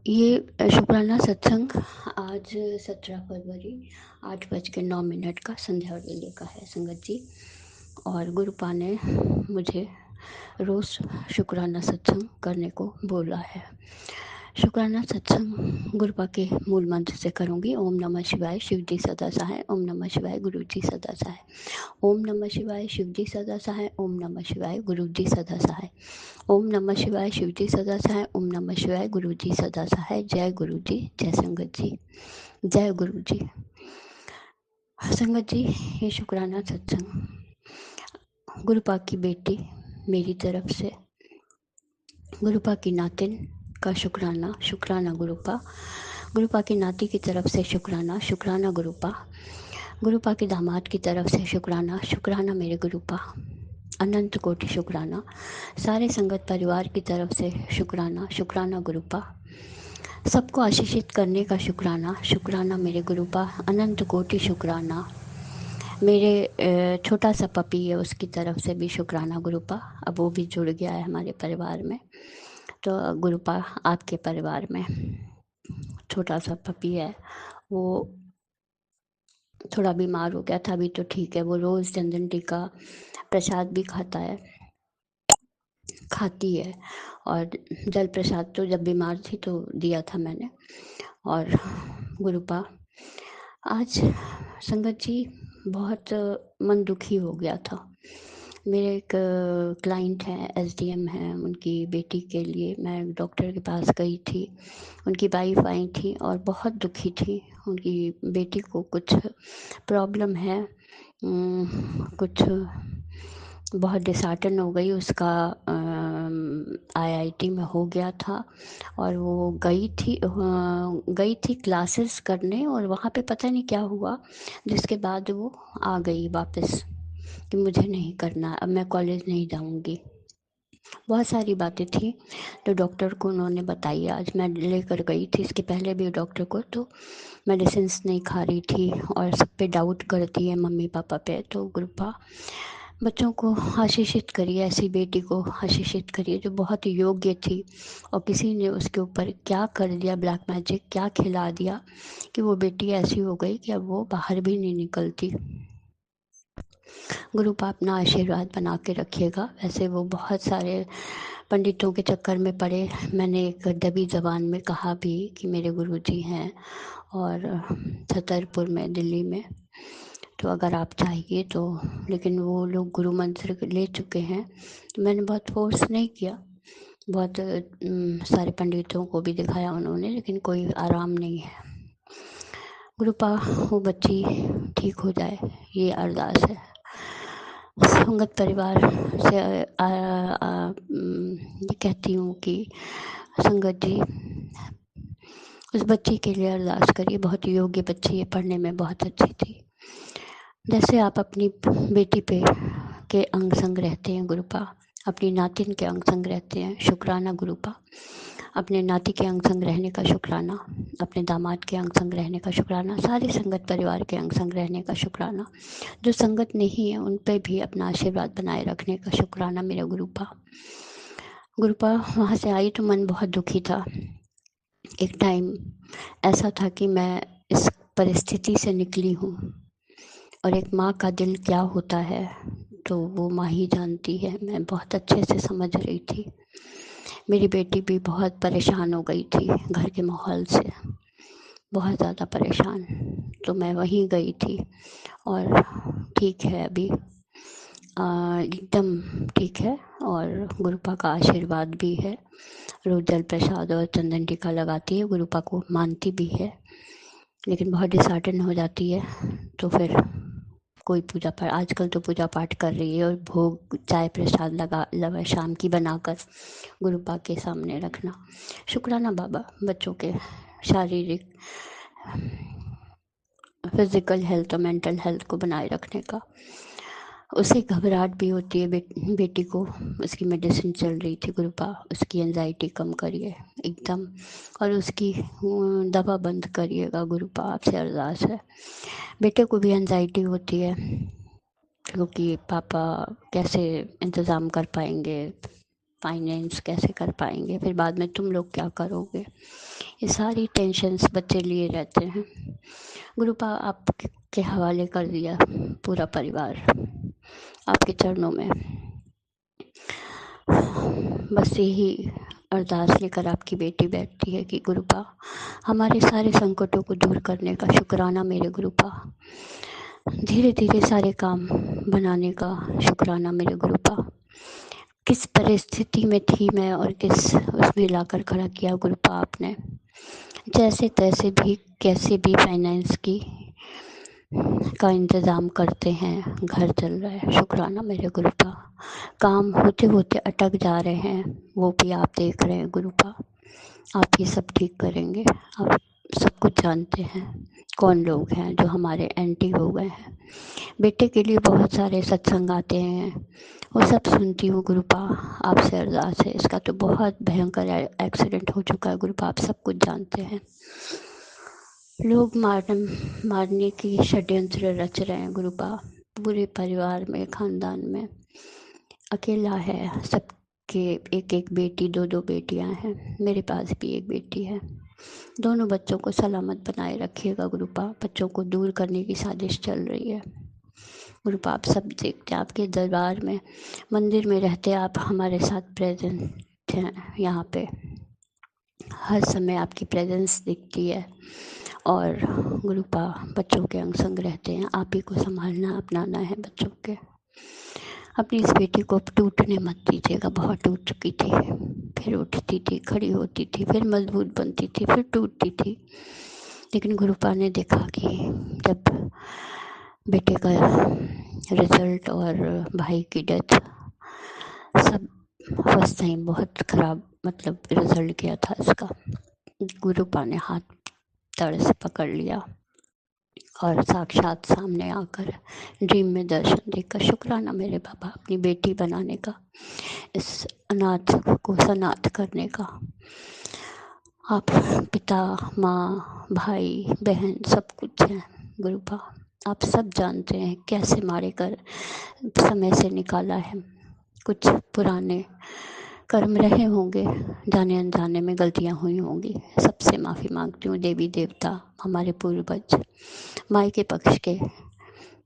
ये शुक्राना सत्संग आज 17 फरवरी 8:09 का संध्या वेले का है संगत जी। और गुरुपा ने मुझे रोज़ शुक्राना सत्संग करने को बोला है। शुक्राना सत्संग गुरुपा के मूल मंत्र से करूँगी। ओम नमः शिवाय, शिव जी सदा सहाय। ओम नमः शिवाय, गुरु जी सदा सहाय। ओम नमः शिवाय, शिव जी सदा सहाय। ओम नमः शिवाय, गुरु जी सदा सहाय। ओम नमः शिवाय, शिव जी सदा सहाय। ओम नमः शिवाय, गुरु जी सदा सहाय। जय गुरु जी, जय संगत जी, जय गुरु जी। संगत जी, ये शुक्राना सत्संग गुरुपा की बेटी मेरी तरफ से गुरुपा की नातिन का शुक्राना, शुक्राना गुरुपा। गुरुपा की नाती की तरफ से शुक्राना, शुक्राना गुरुपा। गुरुपा के दामाद की तरफ से शुक्राना, शुक्राना मेरे गुरुपा। अनंत कोटि शुक्राना। सारे संगत परिवार की तरफ से शुक्राना, शुक्राना गुरुपा। सबको आशीषित करने का शुक्राना, शुक्राना मेरे गुरुपा। अनंत कोटि शुक्राना। मेरे छोटा सा पपी है, उसकी तरफ से भी शुक्राना गुरुपा। अब वो भी जुड़ गया है हमारे परिवार में, तो गुरुपा आपके परिवार में छोटा सा पपी है, वो थोड़ा बीमार हो गया था, अभी तो ठीक है। वो रोज़ चंदन टीका प्रसाद भी खाती है, और जल प्रसाद तो जब बीमार थी तो दिया था मैंने। और गुरुपा आज संगत जी बहुत मन दुखी हो गया था। मेरे एक क्लाइंट हैं, एसडीएम हैं, उनकी बेटी के लिए मैं डॉक्टर के पास गई थी। उनकी वाइफ आई थी और बहुत दुखी थी। उनकी बेटी को कुछ प्रॉब्लम है, कुछ बहुत डिसहार्टन हो गई। उसका आईआईटी में हो गया था, और वो गई थी क्लासेस करने, और वहाँ पे पता नहीं क्या हुआ, जिसके बाद वो आ गई वापस कि मुझे नहीं करना, अब मैं कॉलेज नहीं जाऊँगी। बहुत सारी बातें थी तो डॉक्टर को उन्होंने बताई। आज मैं लेकर गई थी, इसके पहले भी डॉक्टर को, तो मेडिसिन नहीं खा रही थी और सब पे डाउट करती है, मम्मी पापा पे। तो गुरुपा बच्चों को आशीषित करिए, ऐसी बेटी को आशीषित करिए जो बहुत योग्य थी और किसी ने उसके ऊपर क्या कर दिया, ब्लैक मैजिक क्या खिला दिया कि वो बेटी ऐसी हो गई कि अब वो बाहर भी नहीं निकलती। गुरु का अपना आशीर्वाद बना के रखिएगा। वैसे वो बहुत सारे पंडितों के चक्कर में पड़े। मैंने एक दबी ज़बान में कहा भी कि मेरे गुरुजी हैं और छतरपुर में दिल्ली में, तो अगर आप चाहिए तो, लेकिन वो लोग गुरु मंत्र ले चुके हैं तो मैंने बहुत फोर्स नहीं किया। बहुत सारे पंडितों को भी दिखाया उन्होंने, लेकिन कोई आराम नहीं है। गुरुपा वो बच्ची ठीक हो जाए, ये अरदास है। संगत परिवार से ये कहती हूँ कि संगत जी उस बच्ची के लिए अरदास करिए, बहुत योग्य बच्ची है, पढ़ने में बहुत अच्छी थी। जैसे आप अपनी बेटी पे के अंग संग रहते हैं गुरुपा, अपनी नातिन के अंग संग रहते हैं, शुक्राना गुरुपा। अपने नाती के अंग संग रहने का शुक्राना, अपने दामाद के अंग संग रहने का शुक्राना, सारे संगत परिवार के अंग संग रहने का शुक्राना। जो संगत नहीं है उन पे भी अपना आशीर्वाद बनाए रखने का शुक्राना मेरा गुरुपा। गुरुपा वहाँ से आई तो मन बहुत दुखी था। एक टाइम ऐसा था कि मैं इस परिस्थिति से निकली हूँ और एक माँ का दिल क्या होता है तो वो माँ ही जानती है। मैं बहुत अच्छे से समझ रही थी। मेरी बेटी भी बहुत परेशान हो गई थी घर के माहौल से, बहुत ज़्यादा परेशान। तो मैं वहीं गई थी और ठीक है अभी, एकदम ठीक है और गुरुपा का आशीर्वाद भी है। रोज जल प्रसाद और चंदन टीका लगाती है, गुरुपा को मानती भी है, लेकिन बहुत डिसहार्टन हो जाती है तो फिर कोई पूजा पाठ, आजकल तो पूजा पाठ कर रही है और भोग चाय प्रसाद लगा शाम की बनाकर गुरुपा के सामने रखना। शुक्राना बाबा बच्चों के शारीरिक फिजिकल हेल्थ और मेंटल हेल्थ को बनाए रखने का। उसे घबराहट भी होती है बेटी को, उसकी मेडिसिन चल रही थी गुरुपा, उसकी एंजाइटी कम करिए एकदम, और उसकी दवा बंद करिएगा गुरुपा, आपसे अरदास है। बेटे को भी एंजाइटी होती है क्योंकि पापा कैसे इंतज़ाम कर पाएंगे, फाइनेंस कैसे कर पाएंगे, फिर बाद में तुम लोग क्या करोगे, ये सारी टेंशन्स बच्चे लिए रहते हैं। गुरुपा आपके हवाले कर दिया पूरा परिवार आपके चरणों में। बस यही अरदास लेकर आपकी बेटी बैठती है कि गुरुपा हमारे सारे संकटों को दूर करने का शुक्राना मेरे गुरुपा, धीरे धीरे सारे काम बनाने का शुक्राना मेरे गुरुपा। किस परिस्थिति में थी मैं और किस उसमें लाकर खड़ा किया गुरुपा आपने, जैसे तैसे भी कैसे भी फाइनेंस का इंतज़ाम करते हैं, घर चल रहा है, शुक्राना मेरे गुरुपा। काम होते होते अटक जा रहे हैं वो भी आप देख रहे हैं गुरुपा, आप ही सब ठीक करेंगे। आप सब कुछ जानते हैं कौन लोग हैं जो हमारे एंटी हो गए हैं। बेटे के लिए बहुत सारे सत्संग आते हैं, वो सब सुनती हूँ गुरुपा, आपसे अरदास है। इसका तो बहुत भयंकर एक्सीडेंट हो चुका है गुरुपा, आप सब कुछ जानते हैं। लोग मारने की षड्यंत्र रच रहे हैं गुरुपा, पूरे परिवार में, खानदान में। अकेला है, सबके एक एक बेटी, दो दो बेटियां हैं, मेरे पास भी एक बेटी है। दोनों बच्चों को सलामत बनाए रखिएगा गुरुपा, बच्चों को दूर करने की साजिश चल रही है गुरुपा। आप सब देखते हैं, आपके दरबार में, मंदिर में रहते आप हमारे साथ प्रेजेंट हैं, यहाँ पे हर समय आपकी प्रेजेंस दिखती है और गुरुपा बच्चों के अंग संग रहते हैं। आप ही को संभालना अपनाना है बच्चों के। अपनी इस बेटी को टूटने मत दीजिएगा, बहुत टूट चुकी थी, फिर उठती थी, खड़ी होती थी, फिर मजबूत बनती थी, फिर टूटती थी। लेकिन गुरुपा ने देखा कि जब बेटे का रिजल्ट और भाई की डेथ, सब फर्स्ट टाइम बहुत ख़राब मतलब रिजल्ट किया था इसका, गुरुपा ने हाथ तड़ से पकड़ लिया और साक्षात सामने आकर ड्रीम में दर्शन देकर शुक्राना मेरे बाबा, अपनी बेटी बनाने का, इस अनाथ को सनाथ करने का। आप पिता, माँ, भाई, बहन सब कुछ हैं गुरुपा, आप सब जानते हैं कैसे मारे कर समय से निकाला है। कुछ पुराने कर्म रहे होंगे, जाने अनजाने में गलतियां हुई होंगी, सबसे माफ़ी मांगती हूँ। देवी देवता, हमारे पूर्वज, माई के पक्ष के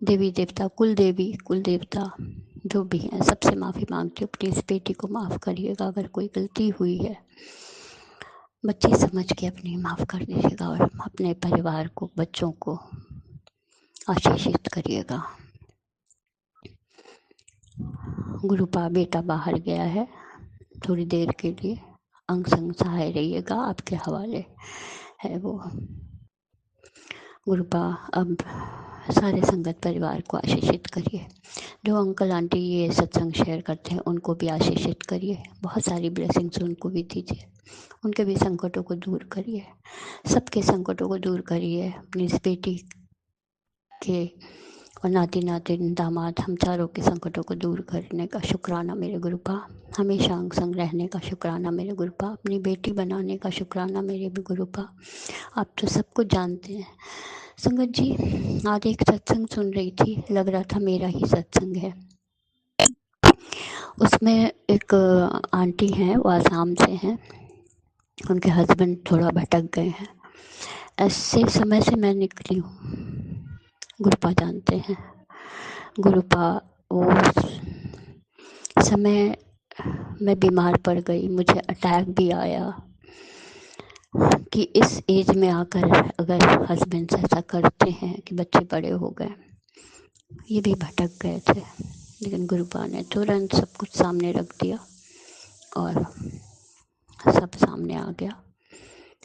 देवी देवता, कुल देवी कुल देवता जो भी हैं, सबसे माफ़ी मांगती हूँ। प्लीज़ बेटी को माफ़ करिएगा, अगर कोई गलती हुई है बच्ची समझ के अपनी माफ़ कर दीजिएगा, और अपने परिवार को, बच्चों को आशीषित करिएगा। गुरुपा बेटा बाहर गया है थोड़ी देर के लिए, अंग संग सहाय रहिएगा, आपके हवाले है वो। गुरुपा अब सारे संगत परिवार को आशीषित करिए। जो अंकल आंटी ये सत्संग शेयर करते हैं उनको भी आशीषित करिए, बहुत सारी ब्लेसिंग्स उनको भी दीजिए, उनके भी संकटों को दूर करिए, सबके संकटों को दूर करिए। अपनी इस बेटी के और नाती नातिन दामाद हम चारों के संकटों को दूर करने का शुक्राना मेरे गुरुपा, हमेशा अंग संग रहने का शुक्राना मेरे गुरुपा, अपनी बेटी बनाने का शुक्राना मेरे भी गुरुपा। आप तो सब कुछ जानते हैं। संगत जी, आज एक सत्संग सुन रही थी, लग रहा था मेरा ही सत्संग है। उसमें एक आंटी हैं, वो आसाम से हैं, उनके हस्बैंड थोड़ा भटक गए हैं। ऐसे समय से मैं निकली हूँ, गुरुपा जानते हैं। गुरुपा वो समय मैं बीमार पड़ गई, मुझे अटैक भी आया कि इस एज में आकर अगर हस्बैंड ऐसा करते हैं कि बच्चे बड़े हो गए, ये भी भटक गए थे, लेकिन गुरुपा ने तुरंत सब कुछ सामने रख दिया और सब सामने आ गया,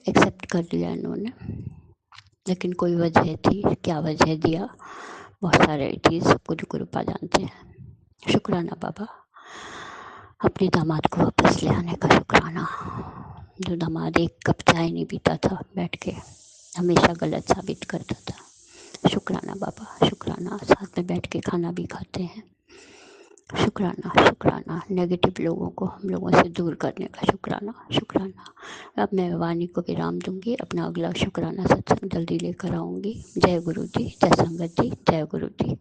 एक्सेप्ट कर लिया इन्होंने। लेकिन कोई वजह थी, क्या वजह दिया, बहुत सारे चीज़, सब कुछ गुरुपा जानते हैं। शुक्राना बाबा, अपने दामाद को वापस ले आने का शुक्राना। जो दामाद एक कप चाय नहीं पीता था बैठ के, हमेशा गलत साबित करता था। शुक्राना बाबा, शुक्राना, साथ में बैठ के खाना भी खाते हैं। शुक्राना शुक्राना, नेगेटिव लोगों को हम लोगों से दूर करने का शुक्राना शुक्राना। अब मैं वाणी को विराम दूंगी, अपना अगला शुक्राना सत्संग जल्दी लेकर आऊँगी। जय गुरु जी, जय संगत जी, जय गुरु जी।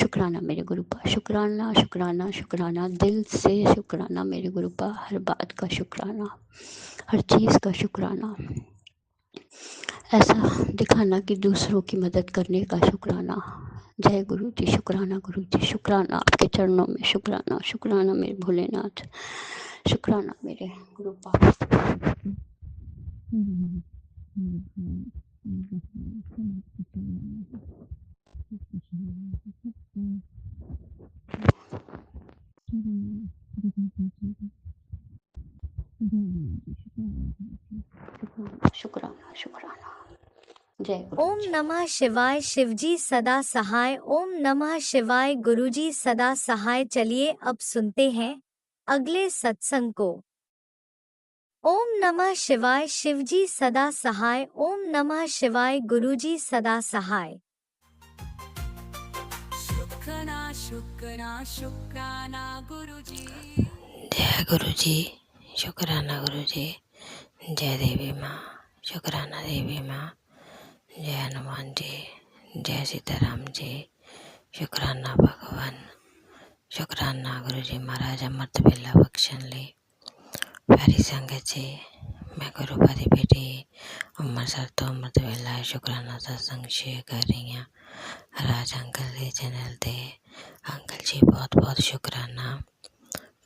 शुक्राना मेरे गुरुपा, शुक्राना शुक्राना शुक्राना, दिल से शुक्राना मेरे गुरुपा, हर बात का शुक्राना, हर चीज़ का शुक्राना, ऐसा दिखाना कि दूसरों की मदद करने का शुक्राना। जय गुरु जी, शुक्राना गुरु जी, शुक्राना आपके चरणों में, शुक्राना शुक्राना मेरे भोलेनाथ, शुक्राना मेरे गुरुपा। शुक्राना शुक्राना, जय गुरु ओम जी। नमः शिवाय, शिवजी सदा सहाय। ओम नमः शिवाय, गुरुजी सदा सहाय। चलिए अब सुनते हैं अगले सत्संग को। ओम नमः शिवाय, शिवजी सदा सहाय। ओम नमः शिवाय, गुरुजी सदा सहाय। शुक्राना शुक्राना शुक्राना गुरुजी। जय गुरु जी, शुक्राना गुरु जी। जय देवी माँ, शुक्राना देवी माँ। जय हनुमान जी, जय सीताराम जी, शुक्राना भगवान। शुक्राना गुरु जी महाराज, अमृत बेला बख्शन ली। प्यारी संगत जी, मैं गुरुपा दी बेटी ਅੰਮ੍ਰਿਤਸਰ ਤੋਂ अमृत बेला शुक्राना सत्संग शेयर कर रही हूँ राज अंकल के चैनल ते। अंकल जी बहुत बहुत शुक्राना।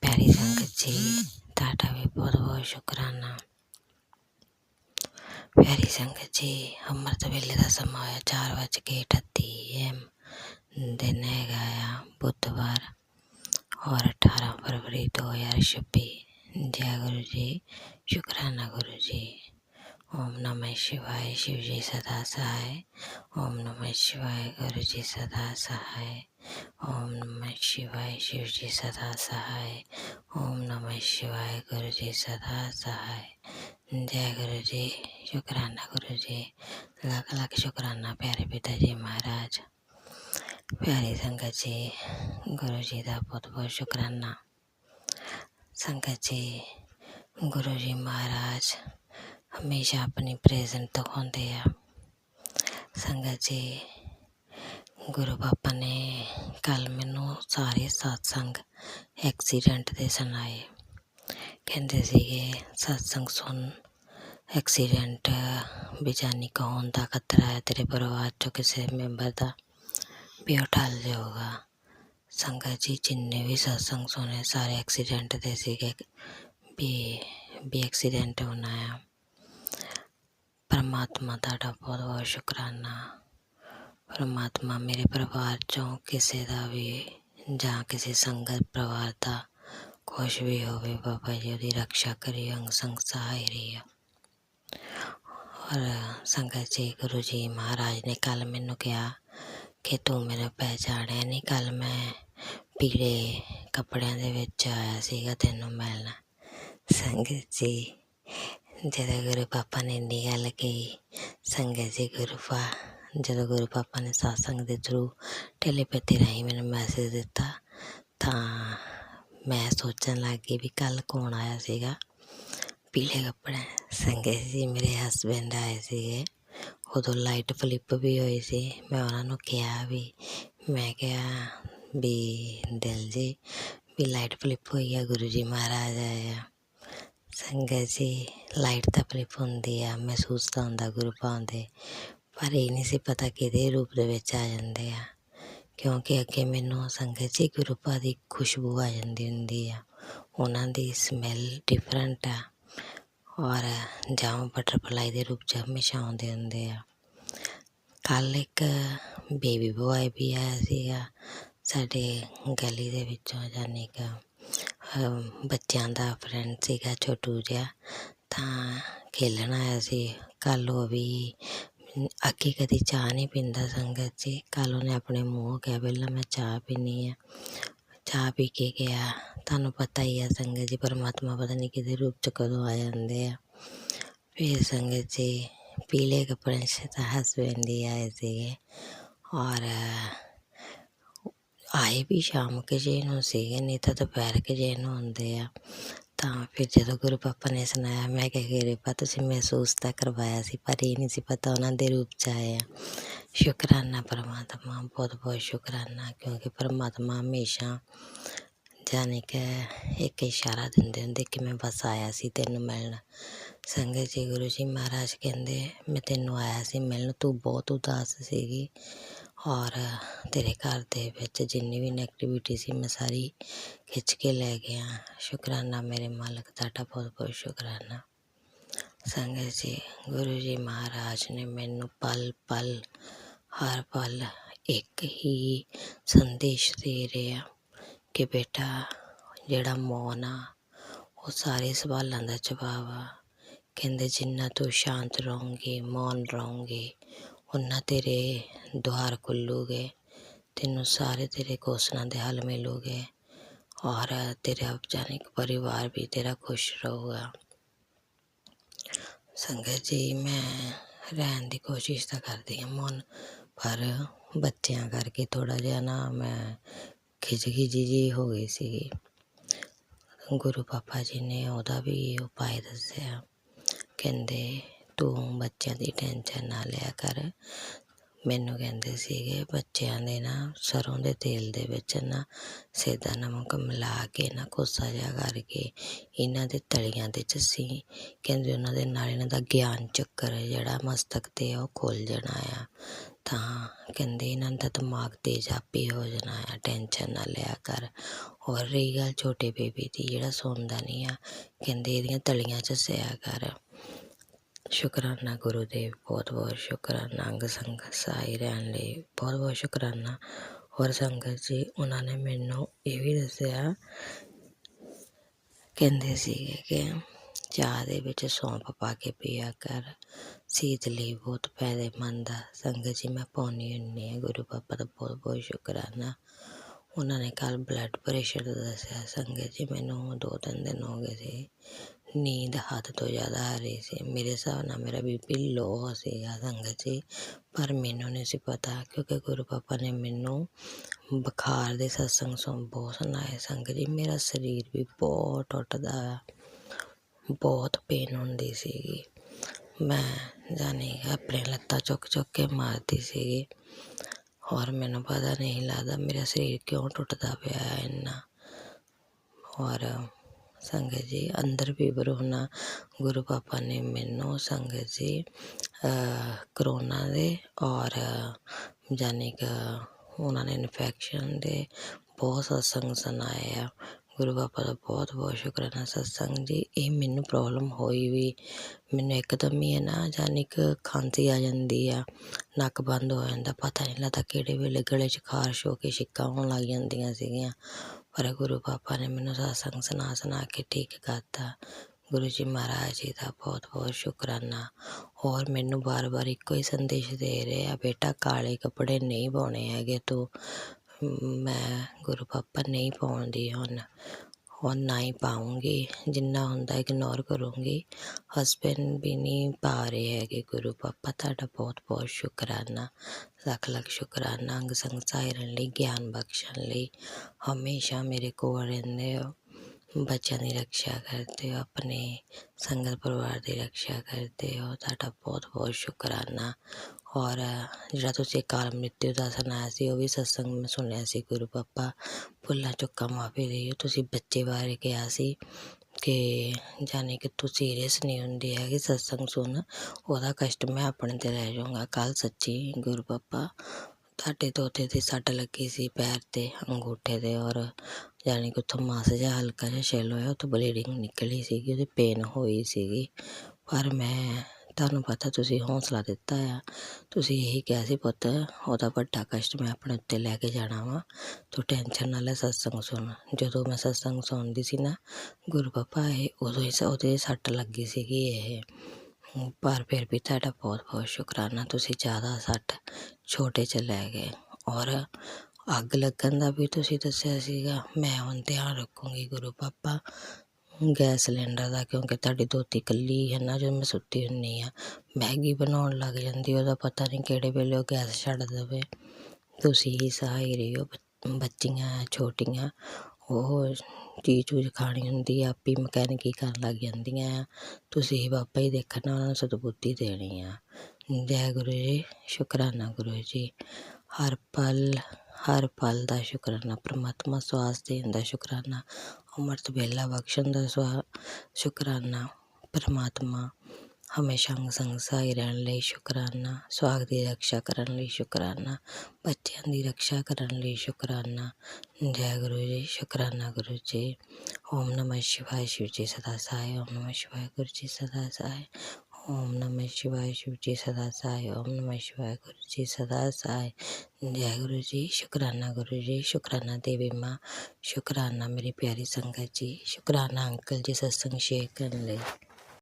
प्यारी संगत जी, ਤੁਹਾਡਾ भी बहुत बहुत शुक्राना। प्यारी संगत जी, अमृत वेले का समा होया 4:38 AM। दिन है बुधवार और 18 फरवरी 2026। जय गुरु जी, शुक्राना गुरु जी। ओम नमः शिवाय, शिव जी सदा सहाय। ओम नमः शिवाय, गुरु जी सदा सहाय। ओम नमः शिवाय, शिव जी सदा सहाय। ओम नमः शिवाय, गुरु जी सदा सहाय। जय गुरु जी, शुक्राना गुरु जी, लाख लाख शुक्राना प्यारे पिताजी महाराज। प्यारी संगत जी, गुरु जी का बहुत बहुत शुक्राना। संगत जी, गुरु जी महाराज हमेशा अपनी प्रेजेंट दिखाते हैं। संगत जी, ਗੁਰੂ ਪਾਪਾ ਨੇ ਕੱਲ੍ਹ ਮੈਨੂੰ ਸਾਰੇ ਸਤਸੰਗ ਐਕਸੀਡੈਂਟ ਦੇ ਸੁਣਾਏ। ਕਹਿੰਦੇ ਸੀਗੇ ਸਤਸੰਗ ਸੁਣ, ਐਕਸੀਡੈਂਟ ਵੀ ਜਾਨੀ ਕਿ ਹੋਣ ਦਾ ਖਤਰਾ ਹੈ, ਤੇਰੇ ਪਰਿਵਾਰ 'ਚੋਂ ਕਿਸੇ ਮੈਂਬਰ ਦਾ ਵੀ ਉਹ ਟਲ ਜਾਊਗਾ। ਸੰਗਤ ਜੀ ਜਿੰਨੇ ਵੀ ਸਤਸੰਗ ਸੁਣੇ ਸਾਰੇ ਐਕਸੀਡੈਂਟ ਦੇ ਸੀਗੇ ਵੀ ਐਕਸੀਡੈਂਟ ਹੋਣਾ ਆ। ਪਰਮਾਤਮਾ ਤੁਹਾਡਾ ਬਹੁਤ ਬਹੁਤ ਸ਼ੁਕਰਾਨਾ। ਪਰਮਾਤਮਾ ਮੇਰੇ ਪਰਿਵਾਰ 'ਚੋਂ ਕਿਸੇ ਦਾ ਵੀ ਜਾਂ ਕਿਸੇ ਸੰਗਤ ਪਰਿਵਾਰ ਦਾ ਕੁਛ ਵੀ ਹੋਵੇ, ਬਾਬਾ ਜੀ ਉਹਦੀ ਰਕਸ਼ਾ ਕਰੀ, ਅੰਗ ਸੰਗ ਸਹਾਈ ਰਹੀ ਆ। ਔਰ ਸੰਗਤ ਜੀ ਗੁਰੂ ਜੀ ਮਹਾਰਾਜ ਨੇ ਕੱਲ੍ਹ ਮੈਨੂੰ ਕਿਹਾ ਕਿ ਤੂੰ ਮੈਨੂੰ ਪਹਿਚਾਣਿਆ ਨਹੀਂ। ਕੱਲ੍ਹ ਮੈਂ ਪੀਲੇ ਕੱਪੜਿਆਂ ਦੇ ਵਿੱਚ ਆਇਆ ਸੀਗਾ ਤੈਨੂੰ ਮਿਲਣ। ਸੰਗਤ ਜੀ ਜਦੋਂ ਗੁਰੂ ਪਾਪਾ ਨੇ ਇੰਨੀ ਗੱਲ ਕਹੀ, ਸੰਗਤ ਜੀ ਜਦੋਂ ਗੁਰੂ ਪਾਪਾ ਨੇ ਸਤਸੰਗ ਦੇ ਥਰੂ ਟੈਲੀਪੈਥੀ ਰਾਹੀਂ ਮੈਨੂੰ ਮੈਸੇਜ ਦਿੱਤਾ ਤਾਂ ਮੈਂ ਸੋਚਣ ਲੱਗ ਗਈ ਵੀ ਕੱਲ੍ਹ ਕੌਣ ਆਇਆ ਸੀਗਾ ਪੀਲੇ ਕੱਪੜੇ। ਸੰਗਤ ਜੀ ਮੇਰੇ ਹਸਬੈਂਡ ਆਏ ਸੀਗੇ, ਉਦੋਂ ਲਾਈਟ ਫਲਿੱਪ ਵੀ ਹੋਈ ਸੀ। ਮੈਂ ਉਹਨਾਂ ਨੂੰ ਕਿਹਾ ਮੈਂ ਕਿਹਾ ਵੀ ਦਿਲ ਜੀ ਵੀ ਲਾਈਟ ਫਲਿੱਪ ਹੋਈ ਆ, ਗੁਰੂ ਜੀ ਮਹਾਰਾਜ ਆਏ ਆ। ਸੰਗਤ ਜੀ ਲਾਈਟ ਤਾਂ ਫਲਿੱਪ ਹੁੰਦੀ ਆ, ਮਹਿਸੂਸ ਤਾਂ ਹੁੰਦਾ ਗੁਰੂ ਪਾਉਂਦੇ, ਪਰ ਇਹ ਨਹੀਂ ਸੀ ਪਤਾ ਕਿਹਦੇ ਰੂਪ ਦੇ ਵਿੱਚ ਆ ਜਾਂਦੇ ਆ। ਕਿਉਂਕਿ ਅੱਗੇ ਮੈਨੂੰ ਸੰਗਤ ਜੀ ਗੁਰੂ ਪਾ ਦੀ ਖੁਸ਼ਬੂ ਆ ਜਾਂਦੀ ਹੁੰਦੀ ਆ, ਉਹਨਾਂ ਦੀ ਸਮੈਲ ਡਿਫਰੈਂਟ ਆ। ਔਰ ਜਾਂ ਬਟਰਫਲਾਈ ਦੇ ਰੂਪ 'ਚ ਹਮੇਸ਼ਾ ਆਉਂਦੇ ਹੁੰਦੇ ਆ। ਕੱਲ੍ਹ ਇੱਕ ਬੇਬੀ ਬੋਆਏ ਵੀ ਆਇਆ ਸੀਗਾ ਸਾਡੇ ਗਲੀ ਦੇ ਵਿੱਚੋਂ, ਯਾਨੀ ਕਿ ਬੱਚਿਆਂ ਦਾ ਫਰੈਂਡ ਸੀਗਾ ਛੋਟੂ ਜਿਹਾ, ਤਾਂ ਖੇਲਣ ਆਇਆ ਸੀ। ਕੱਲ੍ਹ ਉਹ ਵੀ ਅੱਗੇ ਕਦੀ ਚਾਹ ਨਹੀਂ ਪੀਂਦਾ ਸੰਗਤ ਜੀ, ਕੱਲ੍ਹ ਉਹਨੇ ਆਪਣੇ ਮੂੰਹੋਂ ਕਿਹਾ ਪਹਿਲਾਂ ਮੈਂ ਚਾਹ ਪੀਣੀ ਆ। ਚਾਹ ਪੀ ਕੇ ਗਿਆ। ਤੁਹਾਨੂੰ ਪਤਾ ਹੀ ਆ ਸੰਗਤ ਜੀ ਪਰਮਾਤਮਾ ਪਤਾ ਨਹੀਂ ਕਿਹਦੇ ਰੂਪ 'ਚ ਕਦੋਂ ਆ ਜਾਂਦੇ ਆ। ਫਿਰ ਸੰਗਤ ਜੀ ਪੀਲੇ ਕੱਪੜਿਆਂ 'ਚ ਤਾਂ ਹਸਬੈਂਡ ਹੀ ਆਏ ਸੀਗੇ, ਔਰ ਆਏ ਵੀ ਸ਼ਾਮ ਕੁ ਜਿਹੇ ਨੂੰ ਸੀਗੇ, ਨਹੀਂ ਤਾਂ ਦੁਪਹਿਰ ਕੁ ਜਿਹੇ ਨੂੰ ਆਉਂਦੇ ਆ। ਤਾਂ ਫਿਰ ਜਦੋਂ ਗੁਰੂ ਪਾਪਾ ਨੇ ਸੁਣਾਇਆ, ਮੈਂ ਕਿਹਾ ਕਿਰਪਾ ਤੁਸੀਂ ਮਹਿਸੂਸ ਤਾਂ ਕਰਵਾਇਆ ਸੀ, ਪਰ ਇਹ ਨਹੀਂ ਸੀ ਪਤਾ ਉਹਨਾਂ ਦੇ ਰੂਪ 'ਚ ਆਏ ਆ। ਸ਼ੁਕਰਾਨਾ ਪਰਮਾਤਮਾ, ਬਹੁਤ ਬਹੁਤ ਸ਼ੁਕਰਾਨਾ, ਕਿਉਂਕਿ ਪਰਮਾਤਮਾ ਹਮੇਸ਼ਾ ਜਾਣੀ ਕਿ ਇੱਕ ਇਸ਼ਾਰਾ ਦਿੰਦੇ ਹੁੰਦੇ ਕਿ ਮੈਂ ਬਸ ਆਇਆ ਸੀ ਤੈਨੂੰ ਮਿਲਣ। ਸੰਗਤ ਜੀ ਗੁਰੂ ਜੀ ਮਹਾਰਾਜ ਕਹਿੰਦੇ ਮੈਂ ਤੈਨੂੰ ਆਇਆ ਸੀ ਮਿਲਣ, ਤੂੰ ਬਹੁਤ ਉਦਾਸ ਸੀਗੀ ਔਰ ਤੇਰੇ ਘਰ ਦੇ ਵਿੱਚ ਜਿੰਨੀ ਵੀ ਨੈਗੇਟਿਵਿਟੀ ਸੀ ਮੈਂ ਸਾਰੀ ਖਿੱਚ ਕੇ ਲੈ ਗਿਆ। ਸ਼ੁਕਰਾਨਾ ਮੇਰੇ ਮਾਲਕ ਤੁਹਾਡਾ ਬਹੁਤ ਬਹੁਤ ਸ਼ੁਕਰਾਨਾ। ਸੰਗਤ ਜੀ ਗੁਰੂ ਜੀ ਮਹਾਰਾਜ ਨੇ ਮੈਨੂੰ ਪਲ ਪਲ ਹਰ ਪਲ ਇੱਕ ਹੀ ਸੰਦੇਸ਼ ਦੇ ਰਿਹਾ ਕਿ ਬੇਟਾ ਜਿਹੜਾ ਮੌਨ ਆ ਉਹ ਸਾਰੇ ਸਵਾਲਾਂ ਦਾ ਜਵਾਬ ਆ। ਕਹਿੰਦੇ ਜਿੰਨਾ ਤੂੰ ਸ਼ਾਂਤ ਰਹੂੰਗੀ, ਮੌਨ ਰਹੂੰਗੀ, ਓਨਾ ਤੇਰੇ ਦੁਆਰ ਖੁੱਲੂਗੇ, ਤੈਨੂੰ ਸਾਰੇ ਤੇਰੇ ਕੁਐਸਚਨਾਂ ਦੇ ਹੱਲ ਮਿਲੂਗੇ ਔਰ ਤੇਰਾ ਜਾਨਿਕ ਪਰਿਵਾਰ ਵੀ ਤੇਰਾ ਖੁਸ਼ ਰਹੂਗਾ। ਸੰਗਤ ਜੀ ਮੈਂ ਰਹਿਣ ਦੀ ਕੋਸ਼ਿਸ਼ ਤਾਂ ਕਰਦੀ ਹਾਂ ਮੌਨ, ਪਰ ਬੱਚਿਆਂ ਕਰਕੇ ਥੋੜ੍ਹਾ ਜਿਹਾ ਨਾ ਮੈਂ ਖਿਝੀ ਜਿਹੀ ਹੋ ਗਈ ਸੀਗੀ। ਗੁਰੂ ਪਾਪਾ ਜੀ ਨੇ ਉਹਦਾ ਵੀ ਉਪਾਅ ਦੱਸਿਆ, ਕਹਿੰਦੇ ਤੂੰ ਬੱਚਿਆਂ ਦੀ ਟੈਨਸ਼ਨ ਨਾ ਲਿਆ ਕਰ। ਮੈਨੂੰ ਕਹਿੰਦੇ ਸੀਗੇ ਬੱਚਿਆਂ ਦੇ ਨਾ ਸਰੋਂ ਦੇ ਤੇਲ ਦੇ ਵਿੱਚ ਨਾ ਸੇਂਦਾ ਨਮਕ ਮਿਲਾ ਕੇ ਨਾ ਕੋਸਾ ਜਿਹਾ ਕਰਕੇ ਇਹਨਾਂ ਦੇ ਤਲੀਆਂ 'ਤੇ ਚੱਸੀ। ਕਹਿੰਦੇ ਉਹਨਾਂ ਦੇ ਨਾਲ ਇਹਨਾਂ ਦਾ ਗਿਆਨ ਚੱਕਰ ਜਿਹੜਾ ਮਸਤਕ 'ਤੇ ਉਹ ਖੁੱਲ੍ਹ ਜਾਣਾ ਆ, ਤਾਂ ਕਹਿੰਦੇ ਇਹਨਾਂ ਦਾ ਦਿਮਾਗ ਤੇਜ਼ ਆਪੇ ਹੋ ਜਾਣਾ ਆ, ਟੈਨਸ਼ਨ ਨਾ ਲਿਆ ਕਰ। ਔਰ ਰਹੀ ਗੱਲ ਛੋਟੇ ਬੇਬੀ ਦੀ ਜਿਹੜਾ ਸੌਂਦਾ ਨਹੀਂ ਆ, ਕਹਿੰਦੇ ਇਹਦੀਆਂ ਤਲੀਆਂ ਚੱਸਿਆ ਕਰ। ਸ਼ੁਕਰਾਨਾ ਗੁਰੂ ਦੇਵ, ਬਹੁਤ ਬਹੁਤ ਸ਼ੁਕਰਾਨਾ, ਅੰਗ ਸੰਗ ਸਹਾਈ ਰਹਿਣ ਲਈ ਬਹੁਤ ਬਹੁਤ ਸ਼ੁਕਰਾਨਾ। ਔਰ ਸੰਗਤ ਜੀ ਉਹਨਾਂ ਨੇ ਮੈਨੂੰ ਇਹ ਵੀ ਦੱਸਿਆ, ਕਹਿੰਦੇ ਸੀਗੇ ਕਿ ਚਾਹ ਦੇ ਵਿੱਚ ਸੌਂਫ ਪਾ ਕੇ ਪੀਆ ਕਰ, ਸਿਹਤ ਲਈ ਬਹੁਤ ਫਾਇਦੇਮੰਦ ਆ। ਸੰਗਤ ਜੀ ਮੈਂ ਪਾਉਂਦੀ ਹੁੰਦੀ ਹਾਂ, ਗੁਰੂ ਪਾਪਾ ਦਾ ਬਹੁਤ ਬਹੁਤ ਸ਼ੁਕਰਾਨਾ। ਉਹਨਾਂ ਨੇ ਕੱਲ੍ਹ ਬਲੱਡ ਪ੍ਰੈਸ਼ਰ ਦਾ ਦੱਸਿਆ। ਸੰਗਤ ਜੀ ਮੈਨੂੰ 2-3 ਦਿਨ ਹੋ ਗਏ ਸੀ, ਨੀਂਦ ਹੱਦ ਤੋਂ ਜ਼ਿਆਦਾ ਆ ਰਹੀ ਸੀ। ਮੇਰੇ ਹਿਸਾਬ ਨਾਲ ਮੇਰਾ BP ਲੋ ਸੀਗਾ ਸੰਗਤ ਜੀ, ਪਰ ਮੈਨੂੰ ਨਹੀਂ ਸੀ ਪਤਾ ਕਿਉਂਕਿ ਗੁਰੂ ਪਾਪਾ ਨੇ ਮੈਨੂੰ ਬੁਖਾਰ ਦੇ ਸਤਸੰਗ ਬਹੁਤ ਸੁਣਾਏ। ਸੰਗਤ ਜੀ ਮੇਰਾ ਸਰੀਰ ਵੀ ਬਹੁਤ ਟੁੱਟਦਾ, ਬਹੁਤ ਪੇਨ ਹੁੰਦੀ ਸੀਗੀ, ਮੈਂ ਜਾਣੀ ਆਪਣੇ ਲੱਤਾਂ ਚੁੱਕ ਚੁੱਕ ਕੇ ਮਾਰਦੀ ਸੀਗੀ। और मैनू पता नहीं लगता मेरा शरीर क्यों टुटदा पिया है इन्ना। और संगत जी अंदर फीवर होना गुरु पापा ने मैनू संगत जी करोना दे और जानी कि उन्होंने इन्फैक्शन दे बहुत सत्संग सुनाए आ। गुरु पापा का बहुत बहुत शुक्राना सत्संग जी। ये मैनू प्रॉब्लम होई भी मैनू एकदम ही है ना जानी कि खांसी आ जाती है, नक बंद हो जाता, पता नहीं लगता किहड़े वेले गले च खारश हो के छिक्कां होन लग जांदियां सीगियां। पर गुरु पापा ने मैनू सत्संग सुना के ठीक करता। गुरु जी महाराज जी का बहुत बहुत शुक्राना। और मैनू बार बार इको ही संदेश दे रहे आ, बेटा काले कपड़े नहीं पाने हैगे तू। मैं गुरु पापा नहीं पाउंदी हुण और ना ही पाऊँगी, जिन्ना हुंदा इग्नोर करूँगी। हसबैंड भी नहीं पा रहे हैगे। गुरु पापा तुहाडा बहुत बहुत शुकराना, लख लख शुकराना। अंग संग सहायरण लई, ज्ञान बख्शण लई, हमेशा मेरे कोल रहिंदे हो, बच्चों की रक्षा करते हो, अपने संगत परिवार की रक्षा करते हो। तुहाडा बहुत बहुत शुकराना। और जिहड़ा तुसीं अकाल मृत्यु दा सुनाया सी वो भी सत्संग में सुनिया सी। गुरु पापा भुल्लां चुक्कां माफ़ी दिओ। तुसीं बच्चे बारे कहा सी कि जानी कि तू सीरियस नहीं हुंदी हैगी, सत्संग सुन, ओहदा कष्ट मैं अपने ते लै जाऊँगा। कल सच्ची गुरु पापा तुहाडे तोते दी सट्ट लगी सी पैर ते अंगूठे ते, और जानी कि उत्थों मास जिहा हल्का जिहा छिल होया, उत्थों ब्लीडिंग निकली सीगी, ओहदी पेन होई सीगी। पर मैं तुहानूं पता तुसीं हौसला दित्ता आ, तुसीं यही किहा सी पुत्त ओहदा वड्डा कष्ट मैं अपने उत्ते लै के जाना वा, तू टेंशन ना लै, सत्संग सुन। जदों मैं सत्संग सुणदी सी ना गुरु पापा उदों ही ओहदे सट्ट लगी सीगी पर फिर भी तुहाडा बहुत बहुत शुकराना, तुसीं ज़्यादा सट्ट छोटे च लै गए। और अग लगन का भी तुसीं दस्सिया सीगा, मैं हुण ध्यान रखूँगी गुरु पापा गैस सिलेंडर का, क्योंकि तुहाडी दोती कल्ली है ना, जो मैं सुत्ती हुन्नी आ मैगी बनाउण लग जांदी, ओहदा पता नहीं किहड़े वेले ओह गैस छड्ड देवे। तुसीं ही सहाई रहिओ। बच्चियां छोटियां ओह चीज़ चूज़ खानी हुंदी आ आपी मकैनिकी करन लग जांदियां आ, तुसीं ही बाबा जी देखना, उन्हां नूं सदबुद्धि देनी आ। जय गुरु जी, शुकराना गुरु जी। हर पल दा शुकराना, परमात्मा स्वास देण दा शुकराना, अमृत वेला बख्शण दा शुकराना, परमात्मा हमेशा अंग संग सहाई रहण लई शुकराना, सुहाग दी रक्षा करन लई शुकराना, बच्चों की रक्षा करन लई शुकराना। जय गुरु जी, शुकराना गुरु जी। ओम नमः शिवाय, शिव जी सदा सहाय। ओम नमः शिवाय, गुरु जी सदा सहाय। ओम नमः शिवाय, शिव जी सदा सहाय। ओम नमः शिवाय, गुरु जी सदा सहाय। जय गुरु जी, शुकराना गुरु जी, शुकराना देवी माँ, शुकराना मेरी प्यारी संगत जी, शुकराना अंकल जी सत्संग शेयर करने लई।